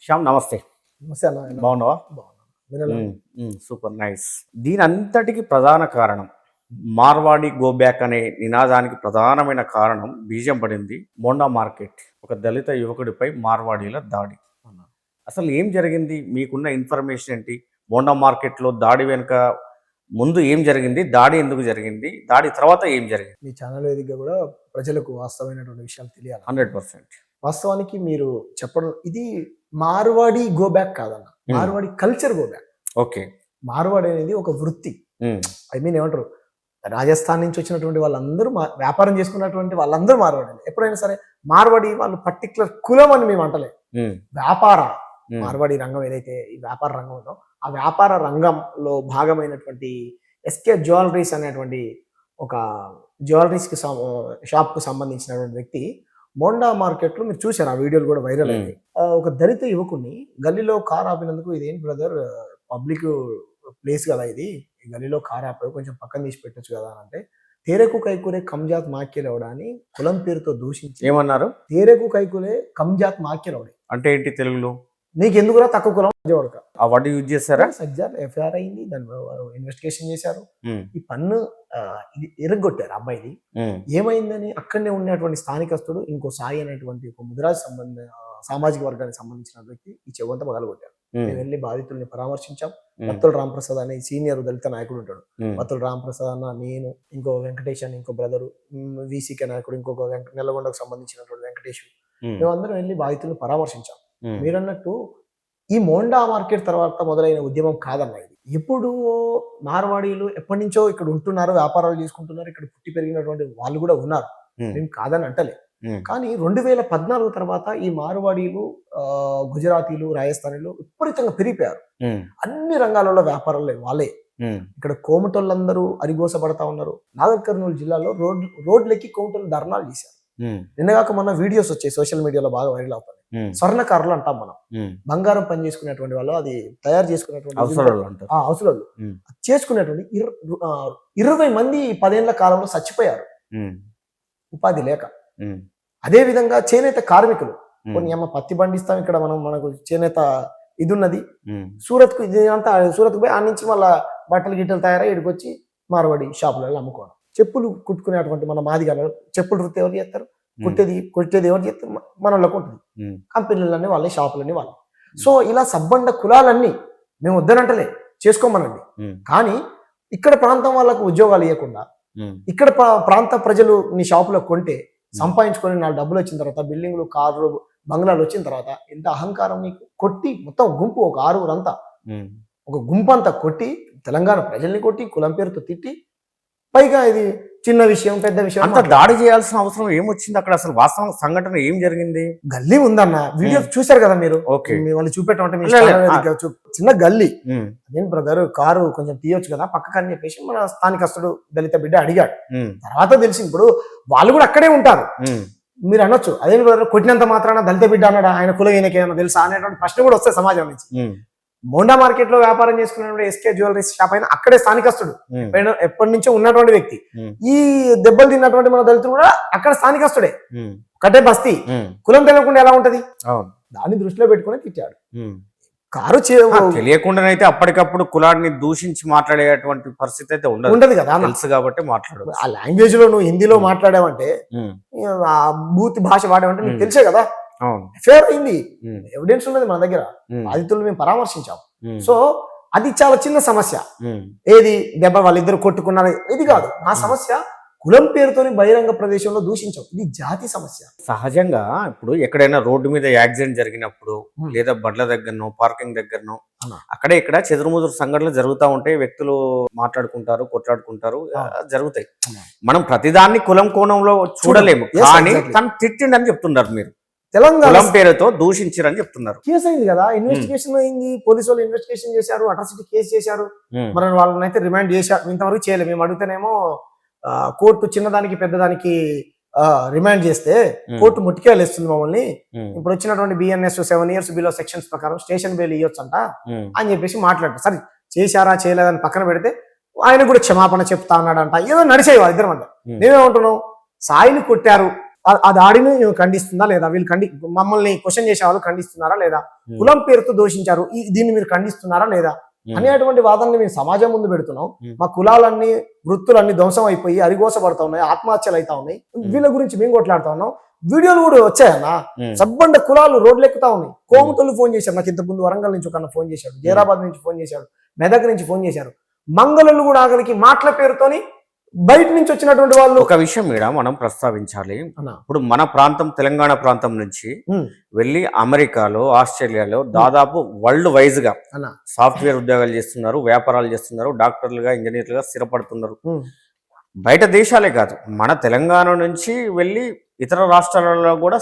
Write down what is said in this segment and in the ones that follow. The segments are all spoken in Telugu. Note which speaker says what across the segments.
Speaker 1: శ్యామ్ నమస్తే.
Speaker 2: నమస్తే అన్న.
Speaker 1: బాగున్నావా? Super nice. దీని అంతటికి ప్రధాన కారణం మార్వాడి గో బ్యాక్ అనే నినాదానికి ప్రధానమైన కారణం బీజం పడింది మోండా మార్కెట్. ఒక దళిత యువకుడిపై మార్వాడీల దాడి. అసలు ఏం జరిగింది? మీకున్న ఇన్ఫర్మేషన్ ఏంటి? మోండా మార్కెట్లో దాడి వెనుక ముందు ఏం జరిగింది, దాడి ఎందుకు జరిగింది, దాడి తర్వాత ఏం జరిగింది?
Speaker 2: మీ ఛానల్ వేదికగా కూడా ప్రజలకు వాస్తవమైనటువంటి విషయాలు తెలియాలి.
Speaker 1: 100%.
Speaker 2: వాస్తవానికి మీరు చెప్పడం ఇది మార్వాడి గో బ్యాక్ కాదన్న, Marwadi culture go back.
Speaker 1: Okay.
Speaker 2: Marwadi అనేది ఒక వృత్తి. ఐ మీన్ ఏమంటారు, రాజస్థాన్ నుంచి వచ్చినటువంటి వాళ్ళందరూ వ్యాపారం చేసుకున్నటువంటి వాళ్ళందరూ మార్వాడి. ఎప్పుడైనా సరే మార్వాడి వాళ్ళు పర్టికులర్ కులం అని మేము అంటలే. వ్యాపార మార్వాడి రంగం ఏదైతే ఈ వ్యాపార రంగం ఉందో ఆ వ్యాపార రంగంలో భాగమైనటువంటి ఎస్కే జ్యువెలరీస్ అనేటువంటి ఒక జ్యువెలరీస్కి షాప్కు సంబంధించినటువంటి వ్యక్తి మోండా మార్కెట్లో మీరు చూశారు, ఆ వీడియోలు కూడా వైరల్ అయ్యాయి. ఒక దళిత యువకుని గల్లీలో కార్ ఆపినందుకు, ఇదేంటి బ్రదర్ పబ్లిక్ ప్లేస్ కదా ఇది, ఈ గల్లీలో కార్ ఆపావు, కొంచెం పక్కన తీసి పెట్టచ్చు కదా అని అంటే, తేరెకు కైకులే కంజాత్ మాక్యలవడా అని కులం పేరుతో దూషించి
Speaker 1: ఏమన్నారు?
Speaker 2: తేరెకు కైకులే కంజాత్ మాక్యలవడే అంటే
Speaker 1: ఏంటి తెలుగులో?
Speaker 2: నీకెందుకురా తక్కువ కులం
Speaker 1: ఆ వర్డ్ యూజ్ చేశారా?
Speaker 2: ఎఫ్ఐఆర్ అయింది, దాని ఇన్వెస్టిగేషన్ చేశారు. ఈ పన్ను ఎరగొట్టారు అబ్బాయిది. ఏమైందని అక్కడనే ఉన్నటువంటి స్థానికస్తుడు ఇంకో సాయి అనేటువంటి ఒక ముదిరాజ్ సామాజిక వర్గానికి సంబంధించిన వ్యక్తి ఈ చెవంతా పగలగొట్టారు. మేము వెళ్ళి బాధితుల్ని పరామర్శించాం. వత్తుల రామప్రసాద్ అనే సీనియర్ దళిత నాయకుడు ఉంటాడు. వత్తుల రామప్రసాద్ అన్న, నేను, ఇంకో వెంకటేష్ అని ఇంకో బ్రదరు, వీసీకే నాయకుడు, ఇంకొక నెల్లగొండకు సంబంధించినటువంటి వెంకటేష్, మేమందరం వెళ్ళి బాధితుల్ని పరామర్శించాం. మీరన్నట్టు ఈ మోండా మార్కెట్ తర్వాత మొదలైన ఉద్యమం కాదన్న ఇది. ఇప్పుడు మార్వాడీలు ఎప్పటి నుంచో ఇక్కడ ఉంటున్నారు, వ్యాపారాలు చేసుకుంటున్నారు, ఇక్కడ పుట్టి పెరిగినటువంటి వాళ్ళు కూడా ఉన్నారు, మేము కాదని అంటలే. కానీ 2014 తర్వాత ఈ మార్వాడీలు, గుజరాతీలు, రాజస్థానీలు విపరీతంగా పెరిగిపోయారు. అన్ని రంగాలలో వ్యాపారాలు వాళ్ళే. ఇక్కడ కోమటోళ్ళందరూ అరిగోసపడతా ఉన్నారు. నాగర్ కర్నూలు జిల్లాలో రోడ్లెక్కి కోమటోళ్ళు ధర్నాలు చేశారు. నిన్నగాక మొన్న వీడియోస్ వచ్చాయి, సోషల్ మీడియాలో బాగా వైరల్ అవుతాయి. స్వర్ణకారులు అంటాం మనం, బంగారం పని చేసుకునేటువంటి వాళ్ళు, అది తయారు చేసుకునేటువంటి అవసరాలు చేసుకునేటువంటి 20 మంది 10 ఏళ్ల కాలంలో చచ్చిపోయారు ఉపాధి లేక. అదే విధంగా చేనేత కార్మికులు, కొన్ని అమ్మ పత్తి పండిస్తాం ఇక్కడ మనం, మనకు చేనేత ఇది ఉన్నది, సూరత్కు ఇదంతా సూరత్కు పోయి ఆ నుంచి మళ్ళా బట్టలు గిట్టలు తయారై ఇక్కడికి వచ్చి మార్వాడి షాపులలో అమ్ముకోవడం. చెప్పులు కుట్టుకునేటువంటి మన మాదిగాలు చెప్పులు వృత్తి ఎవరు చేస్తారు? కొట్టేది ఎవరు చేస్తారు? మనలోకి ఉంటుంది. కంపెనీలన్నీ వాళ్ళే, షాపులన్నీ వాళ్ళే. సో ఇలా సబ్బండ కులాలన్నీ మేము వద్దనంటలే, చేసుకోమనండి. కానీ ఇక్కడ ప్రాంతం వాళ్ళకు ఉద్యోగాలు ఇవ్వకుండా, ఇక్కడ ప్రాంత ప్రజలు నీ షాపులో కొంటే సంపాదించుకొని 4 డబ్బులు వచ్చిన తర్వాత, బిల్డింగ్లు, కార్లు, బంగ్లాలు వచ్చిన తర్వాత ఎంత అహంకారం నీకు! కొట్టి మొత్తం గుంపు, ఒక 6 అంతా, ఒక గుంపు అంతా కొట్టి, తెలంగాణ ప్రజల్ని కొట్టి, కులం పేరుతో తిట్టి, పైగా ఇది చిన్న విషయం పెద్ద విషయం
Speaker 1: అంత దాడి చేయాల్సిన అవసరం ఏమొచ్చింది? అక్కడ అసలు వాస్తవం సంఘటన ఏం జరిగింది?
Speaker 2: గల్లీ ఉందన్న, వీడియో చూశారు కదా మీరు. వాళ్ళు చూపెట్టమంటే చిన్న గల్లీ, అదేం బ్రదర్ కారు కొంచెం తీయొచ్చు కదా పక్కకు అని చెప్పేసి మన స్థానికస్తుడు దళిత బిడ్డ అడిగాడు. తర్వాత తెలిసి ఇప్పుడు వాళ్ళు కూడా అక్కడే ఉంటారు. మీరు అనొచ్చు, అదేం బ్రదర్ కొట్టినంత మాత్రాన దళిత బిడ్డ అన్నాడు, ఆయన కులం ఈయనకేమన్నా తెలుసా అనేటువంటి ప్రశ్న కూడా వస్తాయి సమాజం నుంచి. మోండా మార్కెట్ లో వ్యాపారం చేసుకున్నటువంటి ఎస్కే జ్యువెలరీస్ షాప్ అయినా అక్కడే స్థానికస్తుడు, ఎప్పటి నుంచో ఉన్నటువంటి వ్యక్తి. ఈ దెబ్బలు తిన్నటువంటి మన దళితులు కూడా అక్కడ స్థానికస్తుడే, ఒకటే బస్తీ. కులం తెలియకుండా ఎలా ఉంటది? దాన్ని దృష్టిలో పెట్టుకుని తిట్టాడు. కారు
Speaker 1: తెలియకుండానైతే అప్పటికప్పుడు కులాన్ని దూషించి మాట్లాడేటువంటి పరిస్థితి అయితే ఉండదు కదా, తెలుసు కాబట్టి మాట్లాడు.
Speaker 2: ఆ లాంగ్వేజ్ లో నువ్వు హిందీలో మాట్లాడావంటే, ఆ బూత్ భాష వాడావంటే నీకు తెలుసే కదా. ఫేర్ అయింది, ఎవిడెన్స్ ఉన్నది మన దగ్గర, బాధితులు మేము పరామర్శించాం. సో అది చాలా చిన్న సమస్య. ఏది దెబ్బ వాళ్ళిద్దరు కొట్టుకున్నారు ఇది కాదు నా సమస్య. కులం పేరుతోని బహిరంగ ప్రదేశంలో దూషించాం, ఇది జాతి సమస్య.
Speaker 1: సహజంగా ఇప్పుడు ఎక్కడైనా రోడ్డు మీద యాక్సిడెంట్ జరిగినప్పుడు, లేదా బండ్ల దగ్గరనో, పార్కింగ్ దగ్గరనో, అక్కడే ఇక్కడ చెదురుముదురు సంఘటనలు జరుగుతూ ఉంటాయి. వ్యక్తులు మాట్లాడుకుంటారు, కొట్లాడుకుంటారు, జరుగుతాయి. మనం ప్రతిదాన్ని కులం కోణంలో చూడలేము. కానీ తను తిట్టిండని చెప్తున్నారు మీరు, తెలంగాణ పేరుతో దూషించారని చెప్తున్నారు.
Speaker 2: కేసు అయింది కదా, ఇన్వెస్టిగేషన్ అయింది, పోలీసు వాళ్ళు ఇన్వెస్టిగేషన్ చేశారు, అట్రాసిటీ కేసు చేశారు. మరి వాళ్ళని అయితే రిమాండ్ చేశారు, ఇంతవరకు చేయలేదు. మేము అడిగితేనేమో కోర్టు చిన్నదానికి పెద్దదానికి రిమాండ్ చేస్తే కోర్టు ముట్టికాయలు ఇస్తుంది మమ్మల్ని. ఇప్పుడు వచ్చినటువంటి బిఎన్ఎస్ 7 years బిలో సెక్షన్స్ ప్రకారం స్టేషన్ బెయిల్ ఇవ్వచ్చు అంట అని చెప్పేసి మాట్లాడారు. సరే చేశారా చేయలేదని పక్కన పెడితే ఆయన కూడా క్షమాపణ చెప్తా అన్నాడంట. ఏదో నడిచేవి వాళ్ళిద్దరం అంట. మేమేమంటున్నాం, సాయిని కొట్టారు, ఆ దాడిని ఖండిస్తుందా లేదా, వీళ్ళు మమ్మల్ని క్వశ్చన్ చేసే వాళ్ళు ఖండిస్తున్నారా లేదా, కులం పేరుతో దూషించారు దీన్ని మీరు ఖండిస్తున్నారా లేదా అనేటువంటి వాదనని మేము సమాజం ముందు పెడుతున్నాం. మా కులాలన్నీ వృత్తులన్నీ ధ్వంసం అయిపోయి అరిగోసపడతా ఉన్నాయి, ఆత్మహత్యలు అవుతా ఉన్నాయి, వీళ్ళ గురించి మేము కొట్లాడుతా ఉన్నాం. వీడియోలు కూడా వచ్చాయన్నా, సబ్బండ కులాలు రోడ్లు ఎక్కుతా ఉన్నాయి. కోముతలు ఫోన్ చేశారు నాకు, ఇంతకు ముందు వరంగల్ నుంచి ఒక ఫోన్ చేశాడు, జైరాబాద్ నుంచి ఫోన్ చేశాడు, మెదక్ నుంచి ఫోన్ చేశారు. మంగళలు కూడా ఆగలికి మాటల పేరుతోని బయట నుంచి వచ్చినటువంటి వాళ్ళు.
Speaker 1: ఒక విషయం మీద మనం ప్రస్తావించాలి. ఇప్పుడు మన ప్రాంతం తెలంగాణ ప్రాంతం నుంచి వెళ్ళి అమెరికాలో, ఆస్ట్రేలియాలో దాదాపు వరల్డ్ వైజ్ గా సాఫ్ట్వేర్ ఉద్యోగాలు చేస్తున్నారు, వ్యాపారాలు చేస్తున్నారు, డాక్టర్లుగా, ఇంజనీర్లుగా స్థిరపడుతున్నారు. బయట దేశాలే కాదు, మన తెలంగాణ నుంచి వెళ్ళి ఇతర రాష్ట్రాలలో కూడా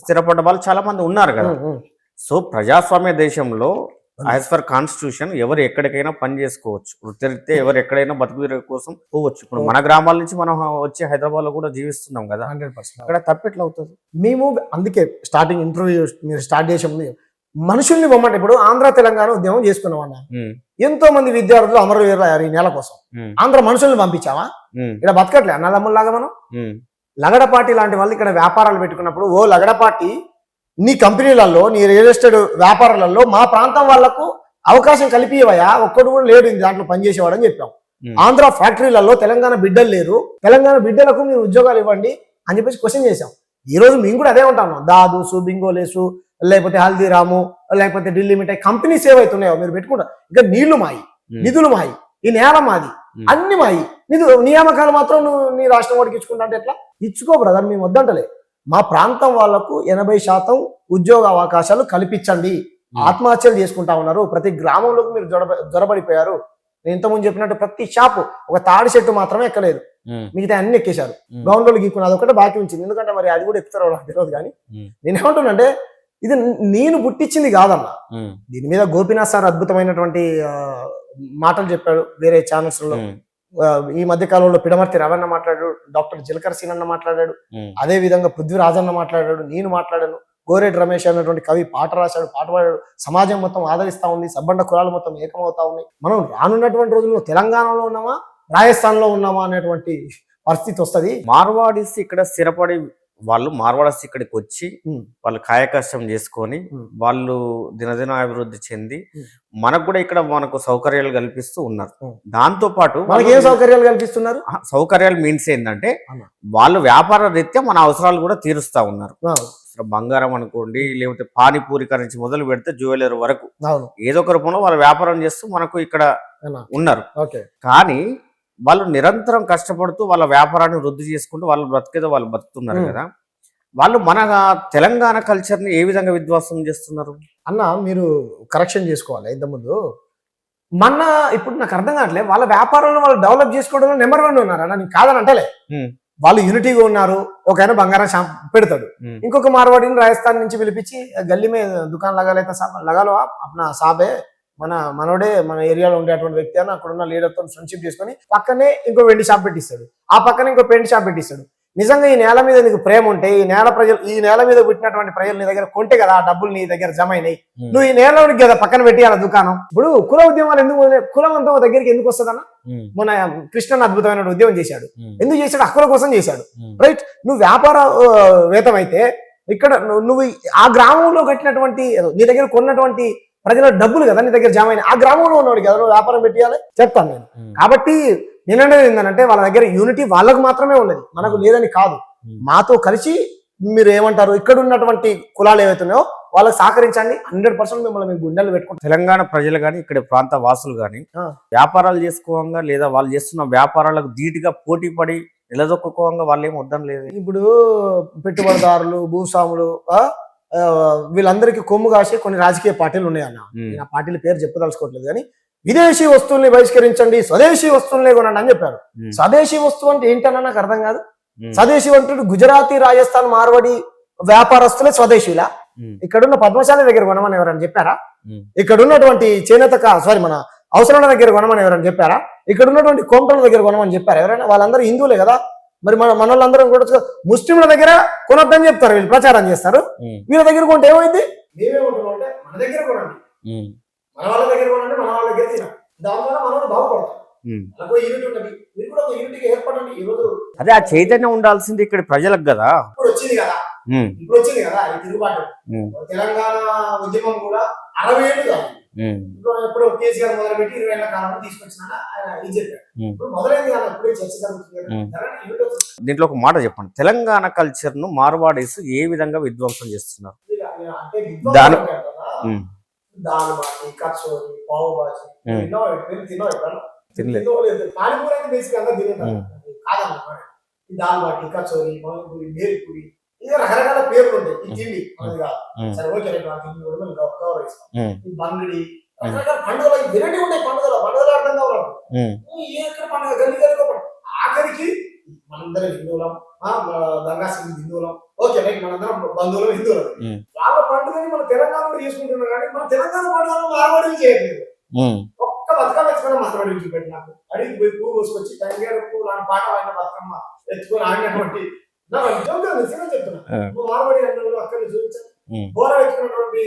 Speaker 1: స్థిరపడ్డ వాళ్ళు చాలా మంది ఉన్నారు కదా. సో ప్రజాస్వామ్య దేశంలో యాజ్ పర్ కాన్స్టిట్యూషన్ ఎవరు ఎక్కడికైనా పని చేసుకోవచ్చు, వృత్తిరీత్యా ఎవరు ఎక్కడైనా బతుకు కోసం పోవచ్చు. ఇప్పుడు మన గ్రామాల నుంచి మనం వచ్చి హైదరాబాద్ లో కూడా జీవిస్తున్నాం కదా,
Speaker 2: 100%.
Speaker 1: అక్కడ తప్పెట్లా అవుతుంది?
Speaker 2: మేము అందుకే స్టార్టింగ్ ఇంటర్వ్యూ మీరు స్టార్ట్ చేసే మనుషుల్ని బొమ్మంటే, ఇప్పుడు ఆంధ్ర తెలంగాణ ఉద్యమం చేసుకున్నాం అన్న, ఎంతో మంది విద్యార్థులు అమరవీరులు అయ్యారు ఈ నేల కోసం. ఆంధ్ర మనుషుల్ని పంపించావా? ఇక్కడ బతకట్లే అన్నదమ్ముల్లాగా మనం. లగడపాటి లాంటి వాళ్ళు ఇక్కడ వ్యాపారాలు పెట్టుకున్నప్పుడు, ఓ లగడపాటి నీ కంపెనీలలో, నీ రియల్ ఎస్టేట్ వ్యాపారాలలో మా ప్రాంతం వాళ్లకు అవకాశం కల్పివయా, ఒక్కడు కూడా లేడు దాంట్లో పనిచేసేవాడు అని చెప్పాం. ఆంధ్ర ఫ్యాక్టరీలలో తెలంగాణ బిడ్డలు లేరు, తెలంగాణ బిడ్డలకు మీరు ఉద్యోగాలు ఇవ్వండి అని చెప్పేసి క్వశ్చన్ చేశాం. ఈ రోజు మేము కూడా అదే ఉంటాము. దాదూసు, బింగోలేసు, లేకపోతే హల్దీరాము, లేకపోతే ఢిల్లీ మిఠాయి కంపెనీస్ ఏవైతున్నాయో మీరు పెట్టుకుంటారు. ఇక నీళ్లు మాయి, నిధులు మాయి, ఈ నేల మాది, అన్ని మాయి, నియామకాలు మాత్రం నువ్వు నీ రాష్ట్రం వాడికి ఇచ్చుకుంటా అంటే ఎట్లా? ఇచ్చుకో బ్రదర్, మేము వద్దంటలే. మా ప్రాంతం వాళ్లకు 80% ఉద్యోగ అవకాశాలు కల్పించండి. ఆత్మహత్యలు చేసుకుంటా ఉన్నారు, ప్రతి గ్రామంలోకి మీరు జొరబడిపోయారు. నేను ఇంతకుముందు చెప్పినట్టు ప్రతి షాపు ఒక తాడి చెట్టు మాత్రమే ఎక్కలేదు, మిగతా అన్ని ఎక్కేశారు. గౌన్లో గీక్కుని అదొకటే బాకీ ఉంచింది, ఎందుకంటే మరి అది కూడా ఎక్కుతారో నాకు తెలియదు. కానీ నేనేమంటున్నానంటే, ఇది నేను పుట్టించింది కాదన్నా. దీని మీద గోపీనాథ్ సార్ అద్భుతమైనటువంటి మాటలు చెప్పాడు వేరే ఛానల్స్ లో. ఈ మధ్య కాలంలో పిడమర్తి రవణ మాట్లాడాడు, డాక్టర్ జిలకర్ సీన్ అన్న మాట్లాడాడు, అదే విధంగా పృథ్వీరాజన్న మాట్లాడాడు, నేను మాట్లాడాను. గోరెడ్డి రమేష్ అన్నటువంటి కవి పాట రాశాడు, పాట పాడాడు. సమాజం మొత్తం ఆదరిస్తా ఉంది, సబ్బండ కులాలు మొత్తం ఏకమవుతా ఉన్నాయి. మనం రానున్నటువంటి రోజుల్లో తెలంగాణలో ఉన్నామా, రాజస్థాన్ లో ఉన్నామా అనేటువంటి పరిస్థితి వస్తుంది.
Speaker 1: మార్వాడీస్ ఇక్కడ స్థిరపడి వాళ్ళు మార్వాడీస్ ఇక్కడికి వచ్చి వాళ్ళు కాయకష్టం చేసుకొని వాళ్ళు దినదిన అభివృద్ధి చెంది మనకు కూడా ఇక్కడ మనకు సౌకర్యాలు కల్పిస్తూ ఉన్నారు. దాంతో పాటు
Speaker 2: మనకి ఏం సౌకర్యాలు కల్పిస్తున్నారు?
Speaker 1: సౌకర్యాలు మీన్స్ ఏంటంటే వాళ్ళు వ్యాపార రీత్యా మన అవసరాలు కూడా తీరుస్తా ఉన్నారు. బంగారం అనుకోండి, లేకపోతే పానీపూరిక నుంచి మొదలు పెడితే జ్యువెలరీ వరకు ఏదో ఒక రూపంలో వాళ్ళు వ్యాపారం చేస్తూ మనకు ఇక్కడ ఉన్నారు. కానీ వాళ్ళు నిరంతరం కష్టపడుతూ వాళ్ళ వ్యాపారాన్ని వృద్ధి చేసుకుంటూ వాళ్ళు బ్రతికేదో వాళ్ళు బతుకుతున్నారు కదా. వాళ్ళు మన తెలంగాణ కల్చర్ ని ఏ విధంగా విధ్వంసం చేస్తున్నారు
Speaker 2: అన్న? మీరు కరెక్షన్ చేసుకోవాలి. ఇంతకుముందు ఇప్పుడు నాకు అర్థం కావట్లేదు, వాళ్ళ వ్యాపారంలో వాళ్ళు డెవలప్ చేసుకోవడంలో నెంబర్ 1 ఉన్నారు అన్న. నేను కాదని అంటలే, వాళ్ళు యూనిటీగా ఉన్నారు. ఒక ఆయన బంగారం షాప్ పెడతాడు, ఇంకొక మార్వాడిని రాజస్థాన్ నుంచి పిలిపించి గల్లీ మే దుకాణం లగాలైతే లగాలో అప్నా సాబే, మనోడే మన ఏరియాలో ఉండేటువంటి వ్యక్తి అని అక్కడ ఉన్న లీడర్తో ఫ్రెండ్షిప్ చేసుకుని పక్కనే ఇంకో వెండి షాప్ పెట్టిస్తాడు, ఆ పక్కనే ఇంకో పెయింట్ షాప్ పెట్టిస్తాడు. నిజంగా ఈ నేల మీద నీకు ప్రేమ ఉంటే, ఈ నేల మీద పుట్టినటువంటి ప్రజలు నీ దగ్గర కొంటే కదా ఆ డబ్బులు నీ దగ్గర జమ అయినాయి, నువ్వు ఈ నేలకి కదా పక్కన పెట్టి అలా దుకాణం. ఇప్పుడు కుల ఉద్యమాలు ఎందుకు, కులం అంతా దగ్గరికి ఎందుకు వస్తుందన్న? మన కృష్ణన్ అద్భుతమైన ఉద్యమం చేశాడు, ఎందుకు చేశాడు? హక్కుల కోసం చేశాడు, రైట్? నువ్వు వ్యాపార వేతం అయితే ఇక్కడ నువ్వు ఆ గ్రామంలో కట్టినటువంటి, నీ దగ్గర కొన్నటువంటి ప్రజల డబ్బులు కదా నీ దగ్గర జమ అయినాయి, ఆ గ్రామంలో ఉన్నవాడు కదా నువ్వు వ్యాపారం పెట్టాలి చెప్తాను నేను. కాబట్టి నేనంటే ఏంటంటే వాళ్ళ దగ్గర యూనిటీ వాళ్ళకు మాత్రమే ఉన్నది, మనకు లేదని కాదు. మాతో కలిసి మీరు ఏమంటారు, ఇక్కడ ఉన్నటువంటి కులాలు ఏవైతున్నాయో వాళ్ళకి సహకరించండి. 100% మిమ్మల్ని మేము గుండెలు పెట్టుకుంటాం.
Speaker 1: తెలంగాణ ప్రజలు కానీ ఇక్కడ ప్రాంత వాసులు కానీ వ్యాపారాలు చేసుకోవంగా, లేదా వాళ్ళు చేస్తున్న వ్యాపారాలకు ధీటుగా పోటీ పడి నిలదొక్కుకోవంగా వాళ్ళు ఏం వద్దని లేదు.
Speaker 2: ఇప్పుడు పెట్టుబడిదారులు, భూస్వాములు, వీళ్ళందరికీ కొమ్ము కాసే కొన్ని రాజకీయ పార్టీలు ఉన్నాయన్న. నేను ఆ పార్టీల పేరు చెప్పదలుచుకోవట్లేదు, కానీ విదేశీ వస్తువుల్ని బహిష్కరించండి, స్వదేశీ వస్తువులనే కొనండి అని చెప్పారు. స్వదేశీ వస్తువు అంటే ఏంటన్నా నాకు అర్థం కాదు. స్వదేశీ అంటే గుజరాతీ, రాజస్థాన్, మార్వాడి వ్యాపారస్తులే స్వదేశీలా? ఇక్కడున్న పద్మశాలి దగ్గర కొనమని ఎవరైనా చెప్పారా? ఇక్కడ ఉన్నటువంటి చేనేత మన అవసరాల దగ్గర కొనమని ఎవరైనా చెప్పారా? ఇక్కడ ఉన్నటువంటి కోమటల దగ్గర కొనమని చెప్పారా ఎవరైనా? వాళ్ళందరూ హిందువులే కదా. మరి మన వాళ్ళందరం కూడా ముస్లింల దగ్గర కొనొద్దని చెప్తారు, వీళ్ళు ప్రచారం చేస్తారు. వీళ్ళ దగ్గర కొంటే ఏమైంది? మేమేమంటున్నాం అంటే మన దగ్గర కొనండి, మన వాళ్ళ దగ్గర కొనండి, మన వాళ్ళ దగ్గర తిన, దానివల్ల మనం బాగుపడతాం. యూనిట్ ఉన్నది, మీరు కూడా ఒక యూనిట్గా ఏర్పడండి. ఈ రోజు
Speaker 1: అదే ఆ చైతన్యం ఉండాల్సింది ఇక్కడ ప్రజలకు కదా.
Speaker 2: ఇప్పుడు వచ్చింది కదా,
Speaker 1: ఉమ్,
Speaker 2: ఇప్పుడు వచ్చింది కదా ఈ తిరుగుబాటు.
Speaker 1: ఉమ్,
Speaker 2: తెలంగాణ ఉద్యమం కూడా 60 ఏళ్ళు కాదు.
Speaker 1: ఉమ్,
Speaker 2: ఇప్పుడు కేసీఆర్ మొదలుపెట్టి 20 ఏళ్ల కాలంలో తీసుకొచ్చిన ఆయన ఇది చెప్పారు.
Speaker 1: ఉమ్,
Speaker 2: ఇప్పుడు మొదలైంది కదా, ఇప్పుడే చర్చ జరుగుతుంది కదా.
Speaker 1: ఉమ్.
Speaker 2: ధరణి ఏమిటో
Speaker 1: దీంట్లో ఒక మాట చెప్పండి, తెలంగాణ కల్చర్ ను మార్వాడీస్ ఏ విధంగా విధ్వంసం చేస్తున్నారు?
Speaker 2: అంటే
Speaker 1: దాని
Speaker 2: విద్వాంసులు అంటారు కదా,
Speaker 1: ఉమ్,
Speaker 2: దాల్ బాటి, కచోరి, పావు బాజీ
Speaker 1: ఉమ్.
Speaker 2: తిన్నావు ఎప్పుడన్నా?
Speaker 1: తినలేదు.
Speaker 2: తినలేదు. పానీపూరి అయితే బేసిక్ అందరూ తింటారు
Speaker 1: ఉమ్.
Speaker 2: కాదన్నమాట. ఈ దాల్ బాటి, కచోరి, పానీపూరి, బేల్పూరి, ఇది రకరకాల పేర్లు ఉంటాయి ఈ తిండి మనది కాదు.
Speaker 1: ఉమ్,
Speaker 2: సరే ఓకే రైట్, ఆ తిండి కూడా మేము గౌరవిస్తాం.
Speaker 1: ఉమ్,
Speaker 2: ఈ బంగిడి రకరకాల పండుగలు వెరైటీ ఉంటాయి. పండుగలు అర్థం కావాలి.
Speaker 1: ఉమ్,
Speaker 2: ఎక్కడ పండుగ గల్లి గల్లి ఆఖరికి మనందరం హిందువులం, గంగా సింగ్ హిందువులం, ఓకే రైట్, మనందరం బంధువులం హిందువులం.
Speaker 1: ఉమ్,
Speaker 2: వాళ్ళ పండుగని మన తెలంగాణలో చేసుకుంటున్నాం కానీ మన తెలంగాణ పండుగను మార్వాడీలు చేయట్లేదు.
Speaker 1: ఉమ్,
Speaker 2: ఒక్క బతుకమ్మ ఎత్తుకున్న మార్వాడీలు చూపెట్టి నాకు అడిగి పోయి పువ్వు కోసుకొచ్చి తంగేరు పువ్వు లాంటి పాట ఆయన బతుకమ్మ ఎత్తుకొని ఆడినటువంటి నాకు నిజంగా చెప్తున్నా. మార్వాడి అన్నలు అక్కడ చూపించాను.
Speaker 1: ఉమ్,
Speaker 2: బోర ఎత్తుకున్నటువంటి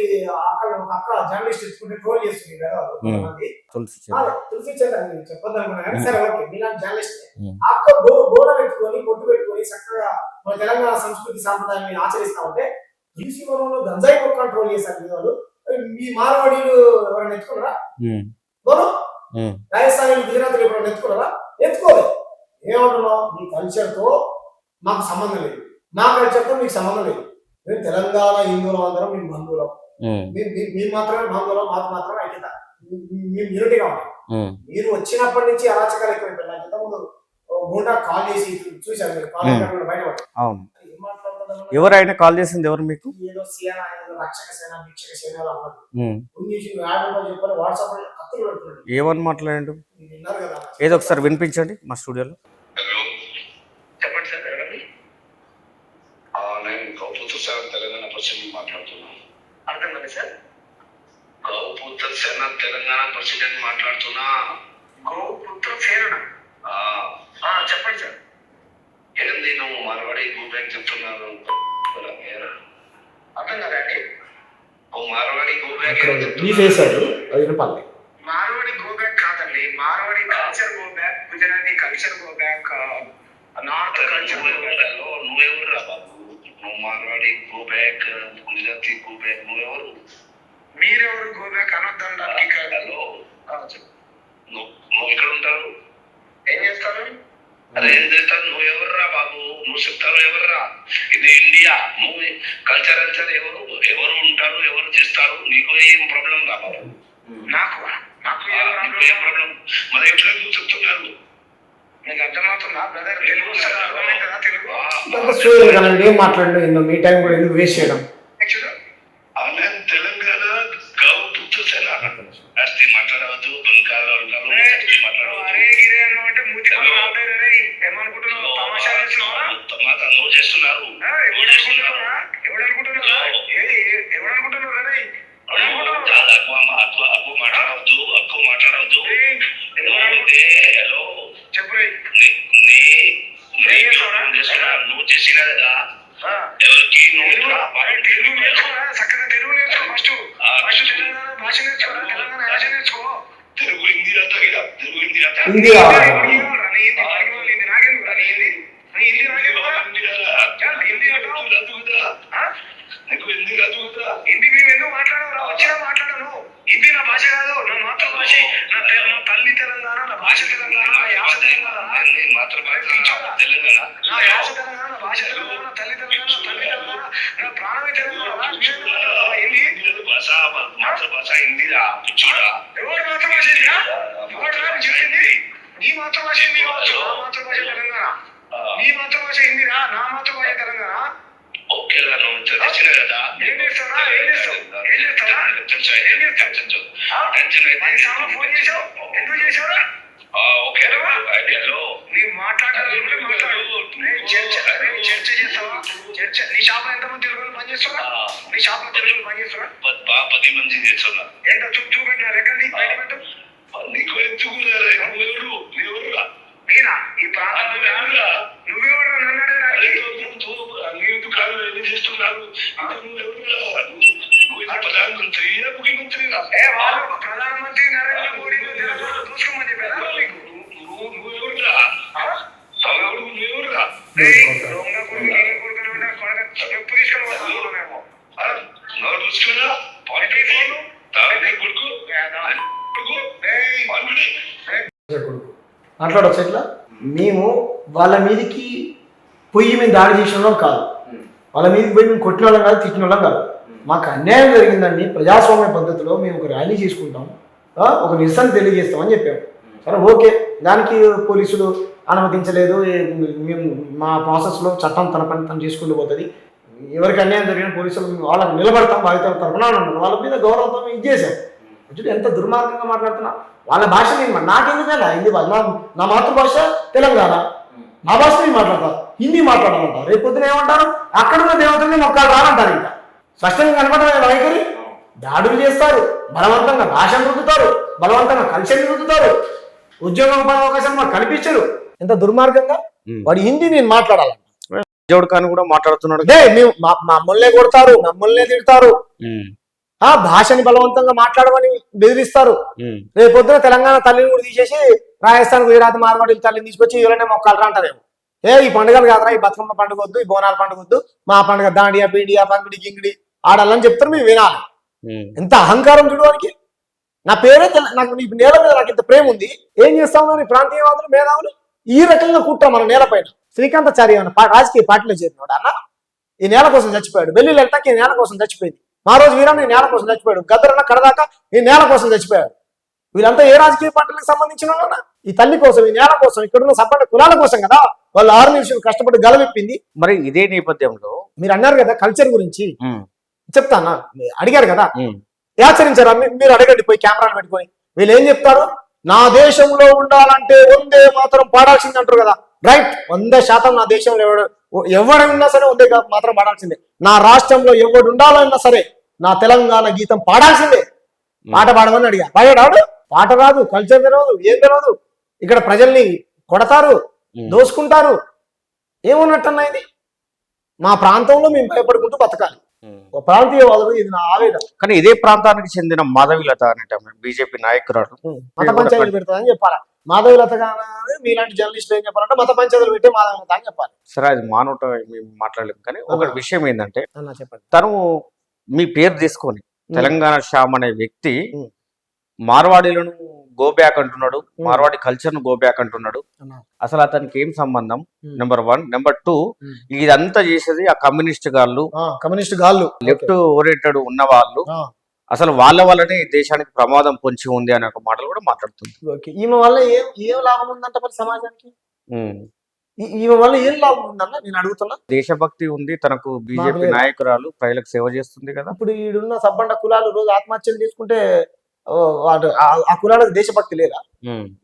Speaker 2: అక్కడ ఒక అక్క జర్నలిస్ట్ ఎత్తుకుంటే ట్రోల్ చేస్తుంది కదా కొంతమంది.
Speaker 1: తులసి చెట్టు.
Speaker 2: తులసి చెట్టు అని చెప్పొద్దు అనుకున్నా కానీ సరే ఓకే, మీలాంటి జర్నలిస్ట్
Speaker 1: ఉమ్,
Speaker 2: అక్క బోర పెట్టుకొని పొట్టు పెట్టుకొని చక్కగా మన తెలంగాణ సంస్కృతి సాంప్రదాయాన్ని ఆచరిస్తా ఉంటే ఈసీ వనంలో గంజాయి మొక్కలు ట్రోల్ చేశారు మీ వాళ్ళు. మీ మార్వాడీలు ఎవరైనా ఎత్తుకున్నారా?
Speaker 1: ఉమ్,
Speaker 2: బోను
Speaker 1: ఉమ్,
Speaker 2: రాజస్థాన్ గుజరాత్ ఎవరైనా ఎత్తుకున్నారా? ఎత్తుకోలేదు. ఏమంటున్నావు? మీ కల్చర్ తో మాకు సంబంధం లేదు, మా కల్చర్ తో మీకు సంబంధం లేదు. మేము తెలంగాణ హిందువులం, అందరం మేము బంధువులం,
Speaker 1: ఉమ్,
Speaker 2: మేము మాత్రమే బంధువులం, మాకు మాత్రమే ఐక్యత, మేము యూనిటీగా ఉంటాం.
Speaker 1: ఉమ్,
Speaker 2: మీరు వచ్చినప్పటి నుంచి అరాచకాలు ఎక్కువైపోయినా ఇంతకుముందు గుండా కాల్ చేసి చూశారు మీరు, కాల్ చేసినప్పుడు బయటపడి
Speaker 1: అవును.
Speaker 2: ఏం మాట్లాడుతున్నారు?
Speaker 1: ఎవరైనా కాల్ చేసింది ఎవరు మీకు?
Speaker 2: ఏదో సేన, ఏదో రక్షక సేన, భిక్షక సేన అన్నట్టు
Speaker 1: ఉమ్,
Speaker 2: ఫోన్ చేసి యాడ్ చెప్పని వాట్సాప్ లో కత్తులు పెడుతున్నాడు.
Speaker 1: ఏమని మాట్లాడండు?
Speaker 2: మీరు విన్నారు కదా.
Speaker 1: ఏదో ఒకసారి వినిపించండి మా స్టూడియోలో.
Speaker 3: హలో, చెప్పండి సార్. ఎవరండి? నేను గౌపుత్ర సేన తెలంగాణ ప్రెసిడెంట్ మాట్లాడుతున్నాను. అర్థం కదా సార్? గౌపుత్ర సేన తెలంగాణ ప్రెసిడెంట్ మాట్లాడుతున్నా. గౌపుత్ర సేన? చెప్పండి సార్. ఏంది నువ్వు మార్వాడి గోబ్యాక్ చెప్తున్నారు? అర్థం కదా అండి? ఓ మార్వాడి గోబ్యాక్ మార్వాడి గోబ్యాక్ కాదండి, Marwadi culture go back, Gujarati culture go back, north culture go back. నువ్వెవరు రా బాబు? నువ్వు మార్వాడి గోబ్యాక్, గుజరాతీ గోబ్యాక్, నువ్వెవరు? మీరెవరు గోబ్యాక్ అనొద్దంటానికి? హలో, నువ్వు ఇక్కడ ఉంటారు, ఏం చేస్తారు? అదే ఏం చేస్తారు? నువ్వు ఎవర్రా బాబు? నువ్వు చెప్తారు ఎవర్రా? ఇది ఇండియా. నువ్వు కల్చర్ ఎవరు ఎవరు ఉంటారు, ఎవరు చేస్తారు? నీకు ఏం ప్రాబ్లం రా బాబు? నాకు ఏం ప్రాబ్లం? మరి ఎట్లా నువ్వు చెప్తున్నారు? నీకు అర్థమవుతుందా బ్రదర్? తెలుగు అర్థమవుతుందా? తెలుగు
Speaker 2: ఏం మాట్లాడలేదు. మీ టైం కూడా ఎందుకు వేస్ట్ చేయడం?
Speaker 3: నేను తెలంగాణ గౌపుత్ర సేన అస్తి మాట్లాడవద్దు, బంగాళ నువ్వు చేస్తున్నారు. మాట్లాడవద్దు, అక్కువ మాట్లాడవద్దు. హలో, చెప్పు. నువ్వు చేసిన కదా ఎవరికి? చక్కగా తెలుగు నేర్చుకో. ఫస్ట్ తెలంగాణ భాష నేర్చుకో, తెలంగాణ భాష నేర్చుకో. తెలుగు హిందీ
Speaker 2: హిందీ
Speaker 3: హిందీ మేము ఎందుకు మాట్లాడవు? వచ్చినా మాట్లాడను. హిందీ నా భాష కాదు, నా మాతృభాష. నా తల్లి తెలంగాణ, నా భాష తెలంగాణ, నా యాస తెలంగాణ, తెలంగాణ, నా యాస తెలంగాణ, నా భాష తెలంగాణ, నా తల్లి తెలంగాణ, నా తల్లి తెలంగాణ, నా ప్రాణమే తెలంగాణ. మాతృభాష హిందీరా పిచ్చోడా? ఎవరు మాతృభాష? చెప్పింది నీ మాతృభాష హిందీ కావచ్చు, నా మాతృభాష తెలంగాణ. నీ మాతృభాష హిందీరా, నా మాతృభాష తెలంగాణ. ఓకేలా నువ్వు తెచ్చిన కదా. ఏం చేస్తారా? ఫోన్ చేసావు, ఎందుకు చేసావురా? ఓకే, నీ మాట్లాడాలంటే మాట్లాడు. చర్చ చేస్తావా? చర్చ. నీ షాప్ లో ఎంతమంది తెలుగు పని చేస్తారా? నీ షాప్ లో తెలుగు పని చేస్తారా? 10 మంది చేస్తున్నా. ఎంత చూపెట్టినారు? ఎక్కడి బయట పెట్టు. నీకు ఎందుకు? నేనా ఈ ప్రాంతంలో? నువ్వెవరు నన్ను అడగడానికి? ఎన్ని చేస్తున్నారు? ప్రధానమంత్రి ముఖ్యమంత్రి ప్రధానమంత్రి నరేంద్ర మోడీ చూసుకోమని చెప్పారా? నువ్వెవరురా? దొంగ కొడుకు కొడుకునే కొడక
Speaker 2: మాట్లాడవచ్చు ఎట్లా మేము వాళ్ళ మీదకి పొయ్యి మీద దాడి చేసిన వాళ్ళం కాదు, వాళ్ళ మీదకి పోయి మేము కొట్టిన వాళ్ళం కాదు, తిట్టిన వాళ్ళం కాదు. మాకు అన్యాయం జరిగిందండి, ప్రజాస్వామ్య పద్ధతిలో మేము ఒక ర్యాలీ చేసుకుంటాం, ఒక నిరసన తెలియజేస్తామని చెప్పాము. సరే ఓకే, దానికి పోలీసులు అనుమతించలేదు, మేము మా ప్రాసెస్లో చట్టం తన పని తను చేసుకుంటూ పోతుంది, ఎవరికి అన్యాయం జరిగిన పోలీసులు వాళ్ళకి నిలబడతాం బాధ్యత తరపున అన్నారు. వాళ్ళ మీద గౌరవంతో మేము ఇది చేసాం. అంటే ఎంత దుర్మార్గంగా మాట్లాడుతున్నా. వాళ్ళ భాష నేను నాకెందుకైనా హిందీ భాష, నా మాతృభాష తెలంగాణ, నా భాష నేను మాట్లాడతాను, హిందీ మాట్లాడాలంటారు. రేపు పొద్దున ఏమంటారు, అక్కడున్న దేవతల్ని మొక్కలు రానంటారు. ఇంకా స్పష్టంగా కనపడమే వైఖరి. దాడులు చేస్తారు, బలవంతంగా భాషను రుద్దుతారు, బలవంతంగా కల్చర్ని రుద్దుతారు, ఉద్యోగ ఉపాధి అవకాశాలు మాకు కనిపించరు. ఎంత దుర్మార్గంగా. వాడు హిందీ నేను మాట్లాడాలి,
Speaker 1: జోడ్ ఖాన్ కూడా మాట్లాడుతున్నాడు.
Speaker 2: మేము మమ్మల్నే కొడతారు, మమ్మల్నే తిడతారు, ఆ భాషని బలవంతంగా మాట్లాడమని బెదిరిస్తారు. రేపు పొద్దున తెలంగాణ తల్లిని కూడా తీసేసి రాజస్థాన్, గుజరాత్, మార్వాడి తల్లిని తీసుకొచ్చి ఎవరైనా మొక్కలు అంటారేమో. ఈ పండుగలు కాదురా, ఈ బతుకమ్మ పండుగ వద్దు, ఈ బోనాల పండుగ వద్దు, మా పండుగ దాండియా పీడియా పంగిడి గింగిడి ఆడాలని చెప్తారు, మేము వినాలి. ఎంత అహంకారం చూడడానికి. నా పేరే నాకు నీ నేల మీద నాకు ఇంత ప్రేమ ఉంది, ఏం చేస్తావు నీ ప్రాంతీయవాదులు మేధావులు ఈ రకంగా కుట్టాం మన నేల పైన. శ్రీకాంతాచారి రాజకీయ పార్టీలో చేరినాడు అన్న, ఈ నేల కోసం చచ్చిపోయాడు. వెల్లి లలితకి ఈ నేల కోసం చచ్చిపోయింది. మా రోజు వీరన్న ఈ నేల కోసం చచ్చిపోయాడు. గద్దరన్న కడదాకా ఈ నేల కోసం చచ్చిపోయాడు. వీళ్ళంతా ఏ రాజకీయ పార్టీలకు సంబంధించిన వాళ్ళన్నా? ఈ తల్లి కోసం, ఈ నేల కోసం, ఇక్కడున్న సబ్బడ్డ కులాల కోసం కదా వాళ్ళు 6 నిమిషాలు కష్టపడి గలవిప్పింది.
Speaker 1: మరి ఇదే నేపథ్యంలో
Speaker 2: మీరు అన్నారు కదా కల్చర్ గురించి, చెప్తానా, అడిగారు కదా, ఆచరించారా? మీరు అడగండి పోయి కెమెరాలు పెట్టుకొని. వీళ్ళు ఏం చెప్తారు, నా దేశంలో ఉండాలంటే వందే మాత్రం పాడాల్సింది అంటారు కదా. రైట్, 100% నా దేశంలో ఎవడున్నా సరే వందే మాత్రం పాడాల్సిందే. నా రాష్ట్రంలో ఎవడు ఉండాలన్నా సరే నా తెలంగాణ గీతం పాడాల్సిందే. పాట పాడమని అడిగా, పాడాడు. పాట రాదు, కల్చర్ తెలియదు, ఏం తెలియదు. ఇక్కడ ప్రజల్ని కొడతారు, దోసుకుంటారు. ఏమున్నట్టన్నా ఇది? మా ప్రాంతంలో మేము భయపడుకుంటూ బతకాలి. ప్రాంతీయవాదులు ఇది నా ఆవేదన.
Speaker 1: కానీ ఇదే ప్రాంతానికి చెందిన మాధవిలత అనేట బీజేపీ నాయకురాలు
Speaker 2: మత పంచాయతీలు పెడతారని చెప్పాలి. మాధవిలత కానీ మీలాంటి జర్నలిస్టులు ఏం చెప్పాలంటే మత పంచాయతీలు పెట్టే మాధవిలత అని చెప్పాలి.
Speaker 1: సరే, అది మానవట మేము మాట్లాడలేము. కానీ ఒక విషయం ఏంటంటే,
Speaker 2: చెప్పండి,
Speaker 1: తను మీ పేరు తీసుకొని తెలంగాణ శ్యామ్ అనే వ్యక్తి మార్వాడీలను గో బ్యాక్ అంటున్నాడు, మార్వాడి కల్చర్ ను గో బ్యాక్ అంటున్నాడు. అసలు అతనికి ఏం సంబంధం? నెంబర్ 1. నెంబర్ 2, ఇదంతా చేసేది ఆ కమ్యూనిస్ట్ గాళ్ళు, లెఫ్ట్ ఓరియంటెడ్ ఉన్న వాళ్ళు. అసలు వాళ్ళ వల్లనే ఈ దేశానికి ప్రమాదం పొంచి ఉంది అనే ఒక మాటలు కూడా మాట్లాడుతుంది.
Speaker 2: ఈమె వల్ల ఏం లాభం ఉందంట మరి సమాజానికి? ఈమె వల్ల ఏం లాభం ఉందన్న నేను అడుగుతున్నా.
Speaker 1: దేశభక్తి ఉంది తనకు, బీజేపీ నాయకురాలు, ప్రజలకు సేవ చేస్తుంది కదా.
Speaker 2: ఇప్పుడు ఈడున్న సబ్బండ కులాలు రోజు ఆత్మహత్యలు చేసుకుంటే ఆ కులాలకు దేశభక్తి లేదా?